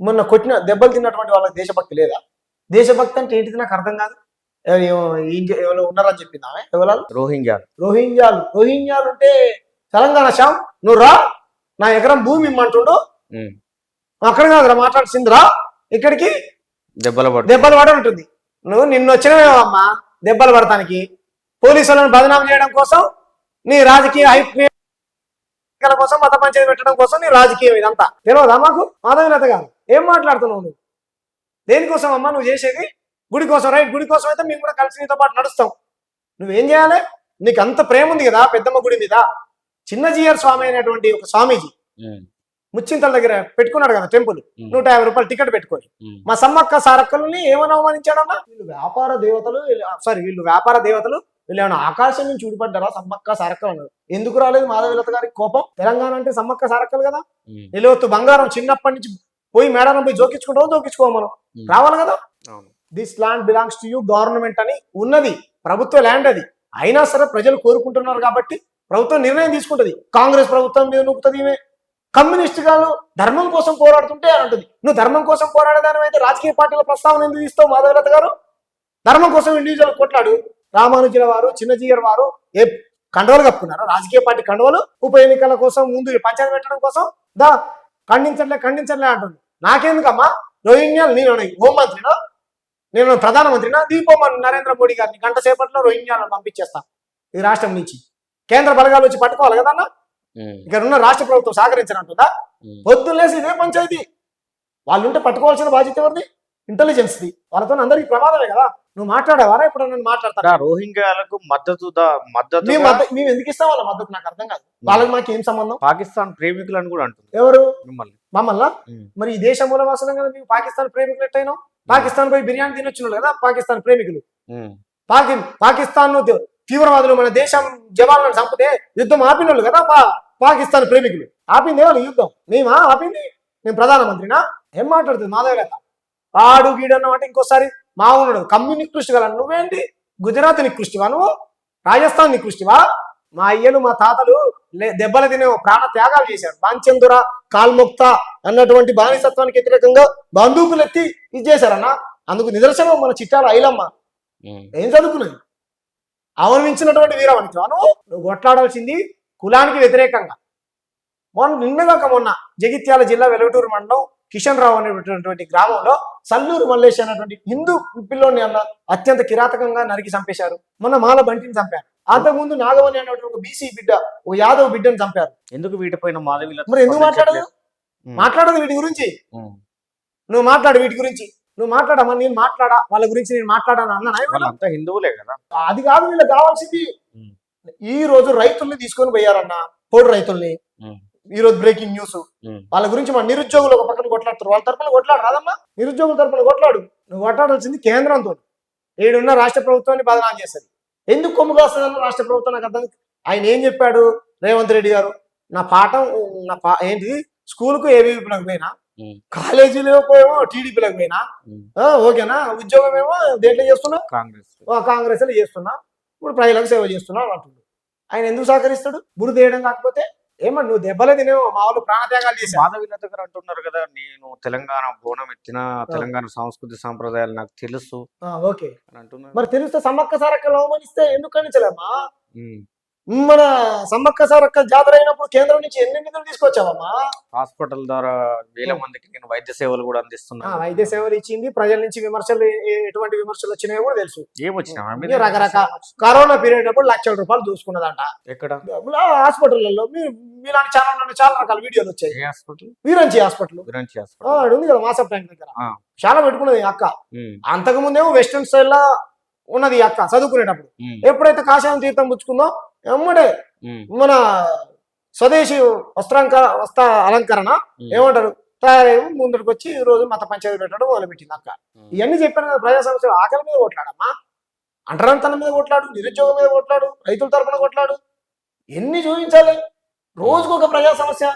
Speaker 2: మొన్న కొట్టిన దెబ్బలు తిన్నటువంటి వాళ్ళకి దేశభక్తి లేదా? దేశభక్తి అంటే ఏంటిది నాకు అర్థం కాదు. ఎవరు ఉన్నారని చెప్పింది ఆమె, ఎవరు? రోహింగ్యాలు అంటే తెలంగాణ శ్యామ్ నువ్వు రా, నా ఎకరం భూమి ఇమ్మంటుండు, అక్కడ కాదురా మాట్లాడుతుందిరా, ఇక్కడికి దెబ్బలు పడుంటుంది. నువ్వు నిన్న వచ్చినవేమమ్మా దెబ్బలు పడటానికి, పోలీసులను బదనాం చేయడం కోసం, నీ రాజకీయ కోసం, మత పంచాయతీ పెట్టడం కోసం నీ రాజకీయం ఇదంతా తెలియదా మాకు? మాధవిలత గారు ఏం మాట్లాడుతున్నావు నువ్వు? దేనికోసం అమ్మా నువ్వు చేసేది? గుడి కోసం. రైట్, గుడి కోసం అయితే మేము కూడా కలిసి నీతో పాటు నడుస్తాం. నువ్వేం చేయాలి? నీకు అంత ప్రేమ ఉంది కదా పెద్దమ్మ గుడి మీద. చిన్నజీయర్ స్వామి అయినటువంటి ఒక స్వామీజీ ముచ్చింతల దగ్గర పెట్టుకున్నాడు కదా టెంపుల్, 150 రూపాయలు టికెట్ పెట్టుకొని. మా సమ్మక్క సారక్కలని ఏమని అవమానించాడన్నా? వీళ్ళు వ్యాపార దేవతలు, వీళ్ళు ఏమైనా ఆకాశం నుంచి ఊడిపడ్డారా? సమ్మక్క సారక్కలు అన్నారు. ఎందుకు రాలేదు మాధవిలత గారికి కోపం? తెలంగాణ అంటే సమ్మక్క సారక్కలు కదా. నిలవత్తు బంగారం చిన్నప్పటి నుంచి పోయి మేడారం పోయి జోకించుకో మనం రావాలి కదా. This land belongs to you government అని ఉన్నది, ప్రభుత్వ ల్యాండ్ అది. అయినా సరే ప్రజలు కోరుకుంటున్నారు కాబట్టి ప్రభుత్వం నిర్ణయం తీసుకుంటది. కాంగ్రెస్ ప్రభుత్వం మీద నూపుతుంది ఈమె. కమ్యూనిస్ట్ గారు ధర్మం కోసం పోరాడుతుంటే అని అంటుంది. నువ్వు ధర్మం కోసం పోరాడేదాని అయితే రాజకీయ పార్టీల ప్రస్తావన ఎందుకు ఇస్తావు మాధవిలత గారు? ధర్మం కోసం ఇండివిజువల్ కొట్లాడు. రామానుజుల వారు, చిన్నజీయర్ వారు ఏ కండవలు కప్పుకున్నారా? రాజకీయ పార్టీ కండవలు. ఉప ఎన్నికల కోసం ముందు పంచాయతీ పెట్టడం కోసం ఖండించట్లే అంటుంది. నాకెందుకమ్మా? రోహింగ్యాలు నేను హోంమంత్రినా, నేను ప్రధానమంత్రినా? దీపోమని నరేంద్ర మోడీ గారిని గంట సేపట్లో రోహింగ్యాలను పంపించేస్తా ఈ రాష్ట్రం నుంచి. కేంద్ర బలగాలు వచ్చి పట్టుకోవాలి కదన్నా. ఇక్కడ ఉన్న రాష్ట్ర ప్రభుత్వం సహకరించనంటుందా? పొద్దున్నేసి ఇదే పంచాయతీ. వాళ్ళుంటే పట్టుకోవాల్సిన బాధ్యత ఎవరిది? ఇంటెలిజెన్స్ది, వాళ్ళతో అందరికి ప్రమాదమే కదా. నువ్వు మాట్లాడేవారా ఇప్పుడు? నన్ను మాట్లాడతారా?
Speaker 1: రోహింగ్యాలకు మద్దతు
Speaker 2: మేము ఎందుకు ఇస్తాం వాళ్ళ మద్దతు? నాకు అర్థం కాదు. వాళ్ళకి మాకు ఏం సంబంధం?
Speaker 1: పాకిస్తాన్ ప్రేమికులు అని కూడా అంటుంది
Speaker 2: ఎవరు?
Speaker 1: మిమ్మల్ని.
Speaker 2: మమ్మల్ని? మరి ఈ దేశ మూలవాసనం కదా, మేము పాకిస్తాన్ ప్రేమికులు ఎట్టయినా? పాకిస్తాన్ పోయి బిర్యానీ తినొచ్చిన కదా పాకిస్తాన్ ప్రేమికులు. పాకిస్తాన్ తీవ్రవాదులు మన దేశం జవాన్లను చంపితే యుద్ధం ఆపినోళ్ళు కదా పాకిస్తాన్ ప్రేమికులు. ఆపింది వాళ్ళు యుద్ధం? మేమా ఆపింది? నేను ప్రధానమంత్రినా? ఏం మాట్లాడుతుంది మాధవలేత? ఆడు గీడన్న అంటే ఇంకోసారి మా ఉన్నాడు కమ్మి నికృష్టి గల. నువ్వేంటి గుజరాత్ నికృష్టివా? నువ్వు రాజస్థాన్ నికృష్టివా? మా అయ్యలు మా తాతలు దెబ్బలు తినే ప్రాణ త్యాగాలు చేశారు. బాంచందుర కాల్ముక్త అన్నటువంటి బానిసత్వానికి వ్యతిరేకంగా బందూకులు ఎత్తి ఇది చేశారన్న. అందుకు నిదర్శనం మన చిట్టాల ఐలమ్మ. ఏం చదువుకున్నది? అవలంబించినటువంటి వీరవనిత్వా నువ్వు కొట్లాడాల్సింది కులానికి వ్యతిరేకంగా. మొన్న జగిత్యాల జిల్లా వెలుగుటూరు మండలం కిషన్ రావు అనేటువంటి గ్రామంలో సల్లూరు మల్లేష్ అనేటువంటి హిందూ పిల్లోని అన్న అత్యంత కిరాతకంగా నరికి చంపేశారు. మొన్న మాల బంటిని చంపారు. అంతకుముందు నాగవని అనేటువంటి ఒక బీసీ బిడ్డ, ఒక యాదవ్ బిడ్డను చంపారు.
Speaker 1: ఎందుకు వీటిపైన మాధవి
Speaker 2: మరి ఎందుకు మాట్లాడదు వీటి గురించి? నువ్వు మాట్లాడు వీటి గురించి. నువ్వు మాట్లాడమా? నేను మాట్లాడా వాళ్ళ గురించి? నేను మాట్లాడాను అన్నా?
Speaker 1: హిందువులే కదా.
Speaker 2: అది కాదు వీళ్ళకి కావాల్సింది. ఈ రోజు రైతుల్ని తీసుకొని పోయారన్న, పోడు రైతుల్ని. ఈ రోజు బ్రేకింగ్ న్యూస్. వాళ్ళ గురించి మన నిరుద్యోగులు ఒక పక్కన కొట్లాడుతారు. వాళ్ళ తరపున కొట్లాడు రాదమ్మా. నిరుద్యోగుల తరపున కొట్లాడు. నువ్వు కొట్లాడాల్సింది కేంద్రంతో. ఏడున్న రాష్ట్ర ప్రభుత్వాన్ని బదనాలు చేస్తుంది. ఎందుకు కొమ్ము కాస్తుందన్న రాష్ట్ర ప్రభుత్వం? నాకు అర్థం. ఆయన ఏం చెప్పాడు రేవంత్ రెడ్డి గారు? ఏంటిది స్కూల్కు ఏబీపీలకు పోయినా, కాలేజీలో పోయేమో టీడీపీలకు పోయినా, ఓకేనా? ఉద్యోగం ఏమో దేంట్లో చేస్తున్నా? కాంగ్రెస్ లో చేస్తున్నా. ఇప్పుడు ప్రజలకు సేవ చేస్తున్నా అంటున్నాడు. ఆయన ఎందుకు సహకరిస్తాడు? బురద వేయడం కాకపోతే ఏమన్నా నువ్వు దెబ్బలే తినేవో మా వాళ్ళు ప్రాణత్యాగాలు చేసి.
Speaker 1: మాధవి దగ్గర అంటున్నారు కదా, నేను తెలంగాణ బోనం ఎత్తిన, తెలంగాణ సంస్కృతి సాంప్రదాయాలు నాకు తెలుసు.
Speaker 2: ఓకే అని అంటున్నారు. మరి తెలిస్తే సమ్మక్క సారక్కలు అవమానిస్తే ఎందుకు ఖండించలేమ్మా? మన సమ్మక్క సారక్క జాతర అయినప్పుడు కేంద్రం నుంచి ఎన్ని నిధులు తీసుకొచ్చావమ్మా?
Speaker 1: హాస్పిటల్ ద్వారా వేల మందికి నేను వైద్య సేవలు కూడా అందిస్తున్నా.
Speaker 2: వైద్య సేవలు ఇచ్చింది. ప్రజల నుంచి విమర్శలు, ఎటువంటి విమర్శలు వచ్చినాయో కూడా తెలుసు.
Speaker 1: ఏమొచ్చినా
Speaker 2: రకరకాల కరోనా పీరియడ్ అప్పుడు ₹1,00,000 చూసుకున్నదంట.
Speaker 1: ఎక్కడ?
Speaker 2: హాస్పిటల్లో. మీలాంటి ఛానల్ చాలా రకాల వీడియోలు వచ్చాయి. వీరంచి హాస్పిటల్ ఉంది కదా మాసప్ ట్యాంక్ దగ్గర. చాలా పెట్టుకున్నది అక్క. అంతకు ముందేమో వెస్టర్న్ స్టైల్ ఉన్నది అక్క చదువుకునేటప్పుడు. ఎప్పుడైతే కాషాయం తీర్థం పుచ్చుకుందో ఎమ్మడే మన స్వదేశీ వస్త్ర అలంకరణ ఏమంటారు తయారై ముందరికి వచ్చి ఈ రోజు మత పంచాయతీ పెట్టడం మొదలుపెట్టింది అక్క. ఇవన్నీ చెప్పాను కదా. ప్రజా సమస్యలు ఆకలి మీద కొట్లాడమ్మా, అంటరాంతనం మీద కొట్లాడు, నిరుద్యోగం మీద కొట్లాడు, రైతుల తరపున కొట్లాడు. ఎన్ని చూపించాలి? రోజుకొక ప్రజా సమస్య,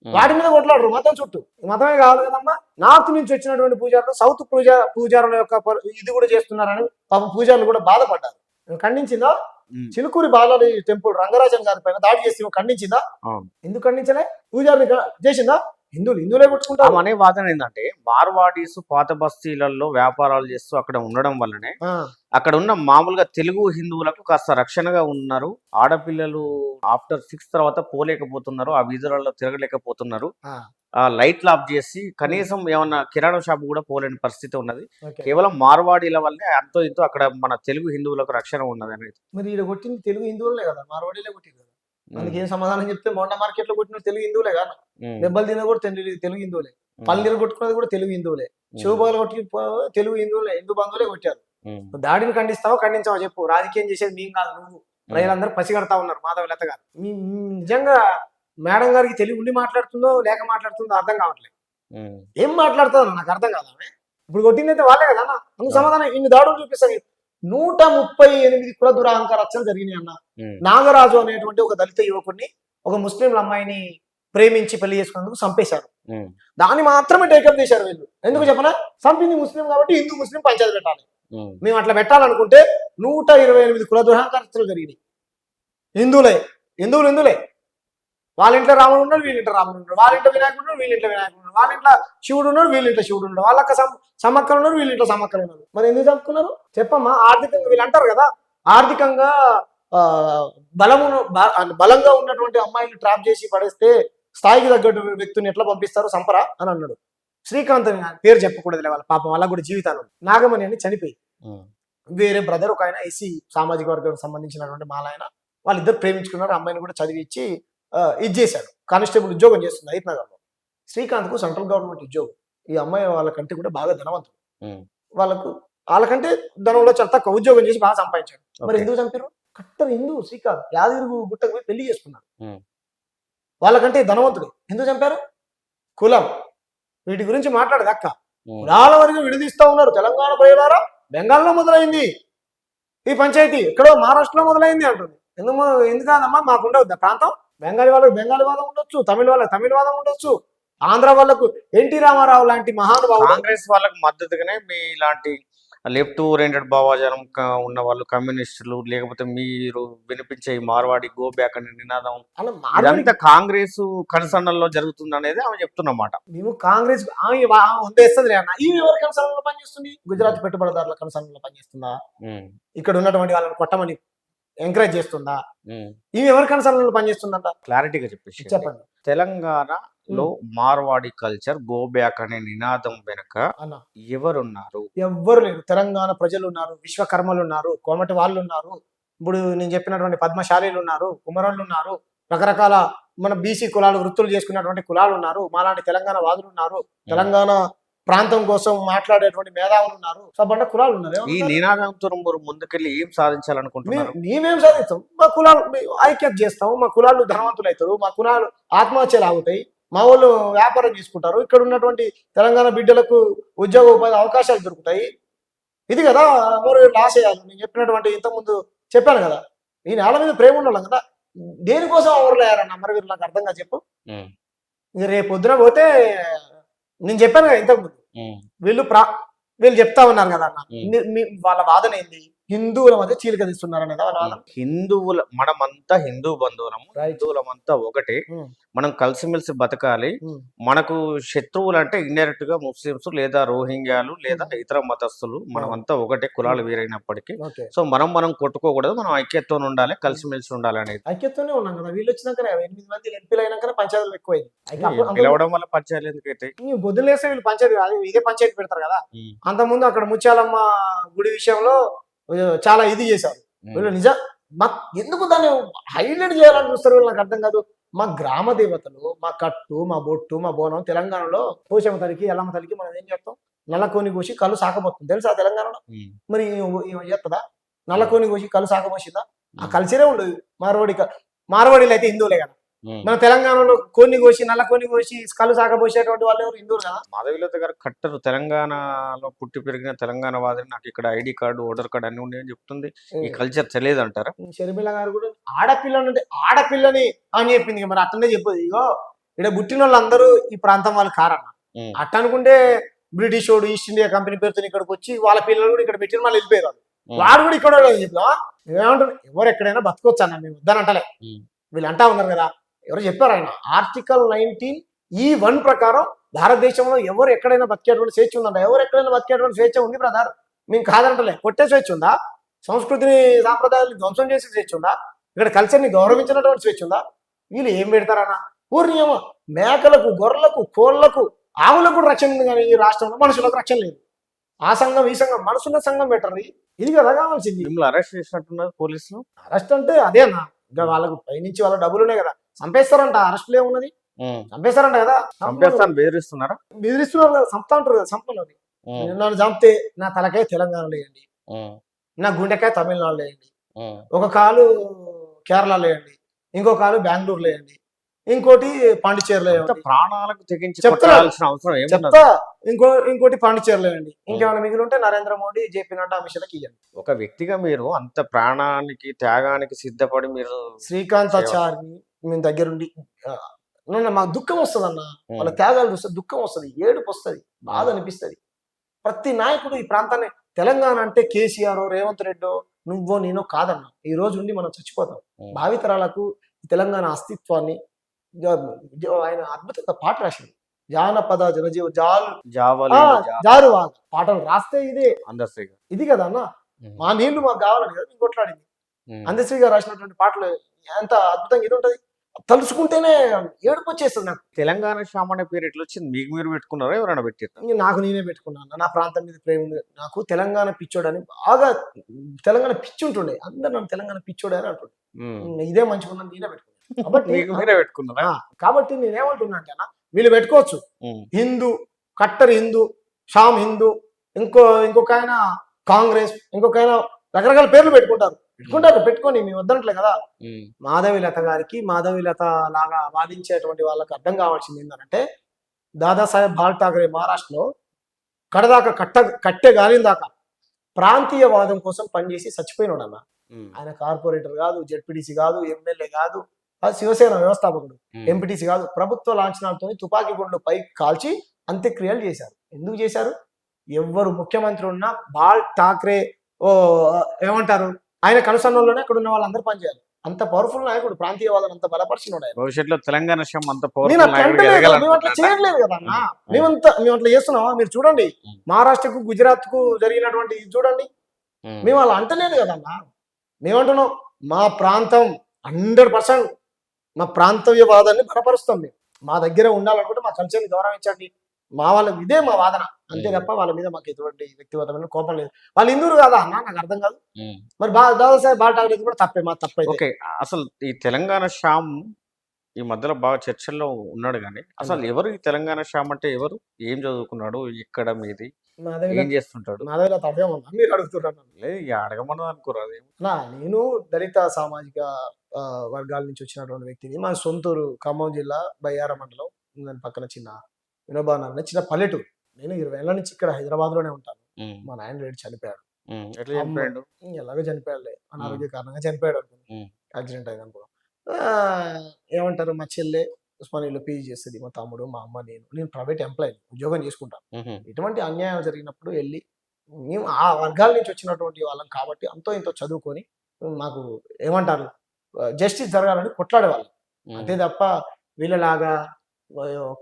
Speaker 2: వాటి మీద కొట్లాడరు. మతం చుట్టూ మతమే కావాలి కదమ్మా. నార్త్ నుంచి వచ్చినటువంటి పూజారులు సౌత్ పూజారుల యొక్క ఇది కూడా చేస్తున్నారని పాపం పూజారులు కూడా బాధపడ్డారు. ఖండించిందా? చిలుకూరి బాలాజీ టెంపుల్ రంగరాజన్ గారి పైన దాడి చేసి ఖండించిందా? ఎందుకు ఖండించలే? పూజారిని చేసిందా? హిందువులే కొట్టుకుంటారు
Speaker 1: అనే వాదన ఏంటంటే, మార్వాడీస్ పాత బస్తీలలో వ్యాపారాలు చేస్తూ అక్కడ ఉండడం వల్లనే అక్కడ ఉన్న మామూలుగా తెలుగు హిందువులకు కాస్త రక్షణగా ఉన్నారు. ఆడపిల్లలు ఆఫ్టర్ 6 తర్వాత పోలేకపోతున్నారు, ఆ వీధులలో తిరగలేకపోతున్నారు. ఆ లైట్లు ఆఫ్ చేసి కనీసం ఏమన్నా కిరాణా షాప్ కూడా పోలేని పరిస్థితి ఉన్నది. కేవలం మార్వాడీల వల్లే అంతో ఇంతో అక్కడ మన తెలుగు హిందువులకు రక్షణ ఉన్నది అనేది.
Speaker 2: మరి ఇక్కడ కొట్టింది తెలుగు హిందువులే కదా, మార్వాడీలే కొట్టింది కదా. అందుకే ఏం సమాధానం చెప్తే మొండ మార్కెట్ లో కొట్టిన తెలుగు హిందువులే కదా. దెబ్బలు తిన కూడా తెలుగు హిందువులే. పల్లెలు కొట్టుకున్నది కూడా తెలుగు హిందువులే. శివబాలు కొట్టి తెలుగు హిందువులే, హిందూ బంధువులే కొట్టారు. దాడిని ఖండిస్తావో ఖండించావో చెప్పు. రాజకీయం చేసేది మేము కాదు, నువ్వు. ప్రజలందరూ పసిగడతా ఉన్నారు. మాధవలత గారు నిజంగా మేడం గారికి తెలుగు ఉండి మాట్లాడుతుందో లేక మాట్లాడుతుందో అర్థం కావట్లేదు. ఏం మాట్లాడుతుందో నాకు అర్థం కాదు. ఆమె ఇప్పుడు కొట్టింది అయితే వాళ్ళే కదా అన్న. అందుకు సమాధానం ఇన్ని దాడులు చూపిస్తాను. 138 కుల దురహంకార రచనలు జరిగినాయి అన్న. నాగరాజు అనేటువంటి ఒక దళిత యువకుడిని ఒక ముస్లింల అమ్మాయిని ప్రేమించి పెళ్లి చేసుకున్నందుకు చంపేశారు. దాన్ని మాత్రమే టేకప్ చేశారు వీళ్ళు. ఎందుకు చెప్పనా? చంపింది ముస్లిం కాబట్టి హిందూ ముస్లిం పంచాయతీ పెట్టాలి. మేము అట్లా పెట్టాలనుకుంటే 128 కుల దురహంకార రచనలు జరిగినాయి. హిందువులే. వాళ్ళ ఇంట్లో రాముడు ఉన్నాడు, వీళ్ళింట్లో రాముడు ఉన్నాడు. వాళ్ళ ఇంట్లో వినాయకుడు ఉన్నాడు, వీళ్ళింట్లో వినాయకుడు ఉన్నాడు. వాళ్ళ ఇంట్లో శివుడు ఉన్నాడు, వీళ్ళింట్లో శివుడు ఉన్నాడు. వాళ్ళక్క సమ్మక్కలు ఉన్నారు, వీళ్ళింట్లో సమ్మక్కలు ఉన్నారు. మరి ఎందుకు చంపుకున్నారు చెప్పమ్మా? ఆర్థికంగా వీళ్ళు అంటారు కదా, ఆర్థికంగా బలంగా ఉన్నటువంటి అమ్మాయిని ట్రాప్ చేసి పడేస్తే స్థాయికి తగ్గట్టు వ్యక్తిని ఎట్లా పంపిస్తారు సంపరా అని అన్నాడు. శ్రీకాంత్ పేరు చెప్పకూడదులే, వాళ్ళ పాపం వాళ్ళ కూడా జీవితాలు. నాగమణి అని చనిపోయి వేరే బ్రదర్ ఒక ఆయన ఎస్సీ సామాజిక వర్గానికి సంబంధించినటువంటి మాలాయన, వాళ్ళిద్దరు ప్రేమించుకున్నారు. అమ్మాయిని కూడా చదివించి ఇది చేశాడు. కానిస్టేబుల్ ఉద్యోగం చేస్తుంది హైత్ నగర్లో. శ్రీకాంత్కు సెంట్రల్ గవర్నమెంట్ ఉద్యోగం. ఈ అమ్మాయి వాళ్ళ కంటే కూడా బాగా ధనవంతుడు. వాళ్ళకంటే ధనంలో చాలా తక్కువ ఉద్యోగం చేసి బాగా సంపాదించాడు. మరి
Speaker 1: Okay.
Speaker 2: ఎందుకు చంపారు? కట్టర్ హిందూ శ్రీకాంత్ యాదగిరి గుట్టకు పోయి పెళ్లి చేసుకున్నాడు.
Speaker 1: Hmm.
Speaker 2: వాళ్ళకంటే ధనవంతుడు. ఎందుకు చంపారు? కులం. వీటి గురించి మాట్లాడదు అక్క. కులాల వరకు విడదీస్తా ఉన్నారు. తెలంగాణ ప్రజలారా, బెంగాల్లో మొదలైంది ఈ పంచాయతీ, ఎక్కడో మహారాష్ట్రలో మొదలైంది అంటుంది. ఎందుకు కాదమ్మా, మాకుండవద్దా ప్రాంతం? బెంగాలీ వాళ్ళకు బెంగాలీ వాదం ఉండొచ్చు, తమిళ వాళ్ళకి తమిళ వాదం ఉండొచ్చు, ఆంధ్ర వాళ్ళకు ఎన్టీ రామారావు లాంటి మహానుభావుడు.
Speaker 1: కాంగ్రెస్ వాళ్ళకు మద్దతుగానే మీ ఇలాంటి లెఫ్ట్ ఓరియంటెడ్ భావజాలం ఉన్న వాళ్ళు, కమ్యూనిస్టులు, లేకపోతే మీరు వినిపించే ఈ మార్వాడి గో బ్యాక్ అనే నినాదం,
Speaker 2: అలా మార్వాడి
Speaker 1: ఇదంతా కాంగ్రెస్ కనసన్నల్లో జరుగుతుంది అనేది ఆమె చెప్తున్నమాట.
Speaker 2: మేము కాంగ్రెస్ వందేస్తుంది అన్న. ఈ ఎవరి కనసనంలో పనిచేస్తుంది? గుజరాత్ పెట్టుబడిదారుల కనసనంలో పనిచేస్తుందా? ఇక్కడ ఉన్నటువంటి వాళ్ళని కొట్టమని ఎంకరేజ్ చేస్తుందా? ఇవి ఎవరి కనసనంలో పనిచేస్తుందంట?
Speaker 1: క్లారిటీగా చెప్పేసి
Speaker 2: చెప్పండి.
Speaker 1: తెలంగాణలో మార్వాడి కల్చర్ గో బ్యాక్ అనే నినాదం వెనుక
Speaker 2: అన్న
Speaker 1: ఎవరున్నారు?
Speaker 2: ఎవ్వరు లేరు. తెలంగాణ ప్రజలు ఉన్నారు, విశ్వకర్మలు ఉన్నారు, కోమటి వాళ్ళు ఉన్నారు, ఇప్పుడు నేను చెప్పినటువంటి పద్మశాలీలు ఉన్నారు, కుమరోళ్ళు ఉన్నారు, రకరకాల మన బీసీ కులాలు వృత్తులు చేసుకున్నటువంటి కులాలు ఉన్నారు, మాలాంటి తెలంగాణ వాదులు ఉన్నారు, తెలంగాణ ప్రాంతం కోసం మాట్లాడేటువంటి మేధావులు ఉన్నారు, సబ్బండ కులాలు ఉన్నారు.
Speaker 1: ఈ నినాదంతో మీరు ముందుకెళ్ళి ఏం సాధించాలనుకుంటున్నారు?
Speaker 2: మేమేం సాధిస్తాం? మా కులాలు ఐక్యత చేస్తాం, మా కులాలు ధనవంతులు అవుతారు, మా కులాలు ఆత్మహత్యలు ఆగుతాయి, మా వాళ్ళు వ్యాపారం చేసుకుంటారు, ఇక్కడ ఉన్నటువంటి తెలంగాణ బిడ్డలకు ఉద్యోగ ఉపాధి అవకాశాలు దొరుకుతాయి. ఇది కదా మరి ఆశయాలు. నేను చెప్పినటువంటి ఇంతకుముందు చెప్పాను కదా, ఈ నేల మీద ప్రేమ ఉండాలి కదా. దేనికోసం అవర్లేయారన్న మరి వీరు నాకు అర్థంగా చెప్పు. ఇక రేపు పొద్దున పోతే నేను చెప్పాను కదా ఇంతకుముందు, వీళ్ళు చెప్తా ఉన్నారు కదా అన్న, వాళ్ళ వాదన ఏంది? హిందువుల మధ్య చీలిక తీస్తున్నారు అనేది వాళ్ళ వాదన.
Speaker 1: హిందువుల మనమంతా హిందూ బంధువులము, హిందువులమంతా ఒకటే, మనం కలిసిమెలిసి బతకాలి. మనకు శత్రువులు అంటే ఇండైరెక్ట్ గా ముస్లింస్ లేదా రోహింగ్యాలు లేదా ఇతర మతస్థులు, మనమంతా ఒకటే, కులాలు వేరైనప్పటికీ. సో మనం కొట్టుకోకూడదు, మనం ఐక్యతతో ఉండాలి, కలిసిమెలిసి ఉండాలి అనేది.
Speaker 2: ఐక్యతతోనే ఉన్నాం కదా. వీళ్ళు వచ్చినాక 8 మంది ఎంపీలు అయినాక పంచాయతీలు ఎక్కువైంది.
Speaker 1: పిలవడం వల్ల పంచాయతీలు ఎందుకైతే
Speaker 2: బొద్దులేస్తే వీళ్ళు పంచాయతీ ఇదే పంచాయతీ పెడతారు కదా. అంతకుముందు అక్కడ ముత్యాలమ్మ గుడి విషయంలో చాలా ఇది చేశారు వీళ్ళు. ఎందుకు దాన్ని హైలైట్ చేయాలని చూస్తారు వీళ్ళు? నాకు అర్థం కాదు. మా గ్రామ దేవతలు, మా కట్టు, మా బొట్టు, మా బోనం తెలంగాణలో పోషమ్మ తల్లికి, ఎల్లమ్మ తల్లికి మనం ఏం చేస్తాం? నల్లకోని కోసి కళ్ళు సాకపోతుంది తెలుసా తెలంగాణలో? మరి చేస్తుందా? నల్లకోని కోసి కళ్ళు సాకపోసిందా? ఆ కల్చరే ఉండదు. మార్వాడీలు అయితే హిందువులే కదా. మన తెలంగాణలో కొన్ని కోసి, నల్ల కొన్ని కోసి కళ్ళు సాగపోసేటువంటి వాళ్ళు ఎవరు? హిందువులు కదా.
Speaker 1: మాధవీలత గారు కట్టరు, తెలంగాణలో పుట్టి పెరిగిన తెలంగాణ వాదిని, నాకు ఇక్కడ ఐడి కార్డు, ఓటర్ కార్డు అన్ని ఉన్నాయని చెప్తుంది. ఈ కల్చర్ తెలియదు అంటారా?
Speaker 2: షర్మిల గారు కూడా ఆడపిల్లని ఆడపిల్లని అని చెప్పింది. మరి అట్టనే చెప్పదు. ఇగో ఇక్కడ పుట్టిన వాళ్ళందరూ ఈ ప్రాంతం వాళ్ళు కారన్న. అట్ట అనుకుంటే బ్రిటిష్ వాడు ఈస్ట్ ఇండియా కంపెనీ పేరుతో ఇక్కడికి వచ్చి వాళ్ళ పిల్లలు కూడా ఇక్కడ పెట్టిన వాళ్ళు వెళ్ళిపోయారు. వాడు కూడా ఇక్కడ చెప్తావా? ఏమంటారు? ఎవరు ఎక్కడైనా బతకొచ్చు అన్న, మేము వద్దని అంటలే. వీళ్ళు అంటా ఉన్నారు కదా, ఎవరు చెప్పారు? ఆయన ఆర్టికల్ 19(1) ప్రకారం భారతదేశంలో ఎవరు ఎక్కడైనా బతికేటువంటి స్వేచ్ఛ ఉందంట. ఎవరు ఎక్కడైనా బతికేటువంటి స్వేచ్ఛ ఉంది బ్రదర్. మేము కాదంటలే. కొట్టే స్వేచ్ఛ ఉందా? సంస్కృతిని సాంప్రదాయాలు ధ్వంసం చేసే స్వేచ్ఛ ఉందా? ఇక్కడ కల్చర్ని గౌరవించినటువంటి స్వేచ్ఛ ఉందా? వీళ్ళు ఏం పెడతారన్న? పూర్ణియమ మేకలకు, గొర్రెలకు, కోళ్లకు, ఆవులకు కూడా రక్షణ ఉంది, కానీ ఈ రాష్ట్రంలో మనుషులకు రక్షణ లేదు. ఆ సంఘం ఈ సంఘం మనసున్న సంఘం పెట్టరు. ఇది కదా కావాల్సింది.
Speaker 1: అరెస్ట్ చేసినట్టున్నారు పోలీసులు.
Speaker 2: అరెస్ట్ అంటే అదే అన్న, ఇంకా వాళ్ళకు పైనుంచి వాళ్ళ డబ్బులు ఉన్నాయి కదా, చంపేస్తారంట. అరెస్టులు ఏమున్నది? చంపేస్తారంట కదా.
Speaker 1: బెదిరిస్తున్నారు
Speaker 2: కదా, చంపుతా ఉంటారు కదా. చంపలేదు. నన్ను చంపితే నా తలకాయ తెలంగాణలో వేయండి, నా గుండెకాయ తమిళనాడులో వేయండి, ఒక కాలు కేరళలో వేయండి, ఇంకో కాలు బెంగళూరులో వేయండి, ఇంకోటి పాండిచేరిలో వేయండి.
Speaker 1: ప్రాణాలకు తెగించి
Speaker 2: చెప్తా. ఇంకోటి పాండిచేరిలో వేయండి. ఇంకేమైనా మిగిలి ఉంటే నరేంద్ర మోడీ, జేపీ నడ్డా, అమిత్ షాకి ఇవ్వండి.
Speaker 1: ఒక వ్యక్తిగా మీరు అంత ప్రాణానికి త్యాగానికి సిద్ధపడి మీరు
Speaker 2: శ్రీకాంతాచారిని మేము దగ్గరుండి మాకు దుఃఖం వస్తుంది అన్న. వాళ్ళ త్యాగాలు చూస్తే దుఃఖం వస్తుంది, ఏడుపు వస్తుంది, బాధ అనిపిస్తుంది. ప్రతి నాయకుడు ఈ ప్రాంతాన్ని, తెలంగాణ అంటే కేసీఆర్, రేవంత్ రెడ్డో, నువ్వో నేనో కాదన్న. ఈ రోజు ఉండి మనం చచ్చిపోతాం. భావితరాలకు తెలంగాణ అస్తిత్వాన్ని ఆయన అద్భుతంగా పాట రాసింది. జానపద జనజీవ జారువా పాటలు రాస్తే ఇదే ఇది కదా అన్న. మా నీళ్లు మాకు కావాలని కదా మేము కొట్లాడింది. అందశ్రీ గారు రాసినటువంటి పాటలు ఎంత అద్భుతంగా ఇది ఉంటది. తలుచుకుంటేనే ఏడుపు వచ్చేస్తుంది నాకు.
Speaker 1: తెలంగాణ సామాన్య పేరు ఎట్లా వచ్చింది? మీకు మీరు పెట్టుకున్నారా, ఎవరైనా పెట్టారు?
Speaker 2: నాకు నేనే పెట్టుకున్నాను. నా ప్రాంతం మీద ప్రేమ ఉంది నాకు. తెలంగాణ పిచ్చోడని బాగా, తెలంగాణ పిచ్చి ఉంటుండే. అందరు నన్ను తెలంగాణ పిచ్చోడే అని అంటుండే. ఇదే మంచిగా ఉందని నేనే పెట్టుకున్నాను. కాబట్టి నేనేమంటున్నా అంటే అన్న, వీళ్ళు పెట్టుకోవచ్చు. హిందూ, కట్టర్ హిందూ, షామ్ హిందూ, ఇంకొక ఆయన కాంగ్రెస్, ఇంకొక ఆయన రకరకాల పేర్లు పెట్టుకొని మేము వద్దనట్లే కదా. మాధవీలత గారికి మాధవీలత లాగా వాదించేటువంటి వాళ్ళకి అర్థం కావాల్సింది ఏంటంటే, దాదాసాహెబ్ బాల్ ఠాకరే మహారాష్ట్రలో కడదాకా కట్టె గాలిన దాకా ప్రాంతీయవాదం కోసం పనిచేసి చచ్చిపోయినాడు అన్న. ఆయన కార్పొరేటర్ కాదు, జెడ్పీటీసీ కాదు, ఎమ్మెల్యే కాదు, శివసేన వ్యవస్థాపకుడు, ఎంపీటీసీ కాదు. ప్రభుత్వ లాంఛనాలతో తుపాకీ గుండ్లు పైకి కాల్చి అంత్యక్రియలు చేశారు. ఎందుకు చేశారు? ఎవ్వరు ముఖ్యమంత్రి ఉన్నా బాల్ ఠాకరే ఏమంటారు, ఆయన కనుసన్నల్లోనే అక్కడ ఉన్న వాళ్ళందరూ పనిచేయాలి. అంత పవర్ఫుల్ నాయకుడు, ప్రాంతీయవాదం అంత బలపరిచినోడు ఆయన.
Speaker 1: భవిష్యత్తులో తెలంగాణ అంత
Speaker 2: నేను అట్లా చేయట్లేదు కదా అన్న. మేము అట్లా చేస్తున్నావా? మీరు చూడండి, మహారాష్ట్రకు గుజరాత్ కు జరిగినటువంటి చూడండి. మేము అలా అంటలేదు కదన్నా. మేమంటున్నాం మా ప్రాంతం 100% మా ప్రాంతీయవాదాన్ని బలపరుస్తాం. మేము మా దగ్గర ఉండాలనుకుంటే మా కల్చర్ని గౌరవించండి, మా వాళ్ళ ఇదే మా వాదన అంతే తప్ప వాళ్ళ మీద మాకు ఎటువంటి వ్యక్తిగతమైన కోపం లేదు. వాళ్ళు హిందువులు కాదా అన్న? నాకు అర్థం కాదు. మరి దాదాసాహెబ్ బాల్ ఠాకరే కూడా తప్పే, మా తప్పే.
Speaker 1: ఓకే, అసలు ఈ తెలంగాణ శ్యామ్ ఈ మధ్యలో బాగా చర్చల్లో ఉన్నాడు, కానీ అసలు ఎవరు ఈ తెలంగాణ శ్యామ్ అంటే ఎవరు? ఏం చదువుకున్నాడు? ఇక్కడ మీది ఏం చేస్తుంటాడు?
Speaker 2: మాధవీలత అడగమన్నా మీరు అడుగుతున్నారు.
Speaker 1: లేదు, అడగమన్నది అనుకోరాదు.
Speaker 2: నేను దళిత సామాజిక వర్గాల నుంచి వచ్చినటువంటి వ్యక్తిని. మా సొంతూరు ఖమ్మం జిల్లా బయ్యారం మండలం, దాని పక్కన చిన్న వినోబాన చిన్న పల్లెటూరు. నేను 20 ఏళ్ల నుంచి ఇక్కడ హైదరాబాద్ లోనే ఉంటాను. మా నాయన లేడు, చనిపోయాడు. ఎలాగో చనిపోయాడులే, అనారోగ్య కారణంగా చనిపోయాడు అనుకున్నాను. యాక్సిడెంట్ అయింది అనుకో. ఏమంటారు, మా చెల్లె ఉస్మానియాలో పీజీ చేస్తుంది, మా తమ్ముడు, మా అమ్మ, నేను ప్రైవేట్ ఎంప్లాయీ, ఉద్యోగం చేసుకుంటాను. ఎటువంటి అన్యాయం జరిగినప్పుడు వెళ్ళి, మేము ఆ వర్గాల నుంచి వచ్చినటువంటి వాళ్ళం కాబట్టి అంతో ఇంతో చదువుకొని మాకు ఏమంటారు జస్టిస్ జరగాలని కొట్లాడేవాళ్ళం. అంతే తప్ప వీళ్ళలాగా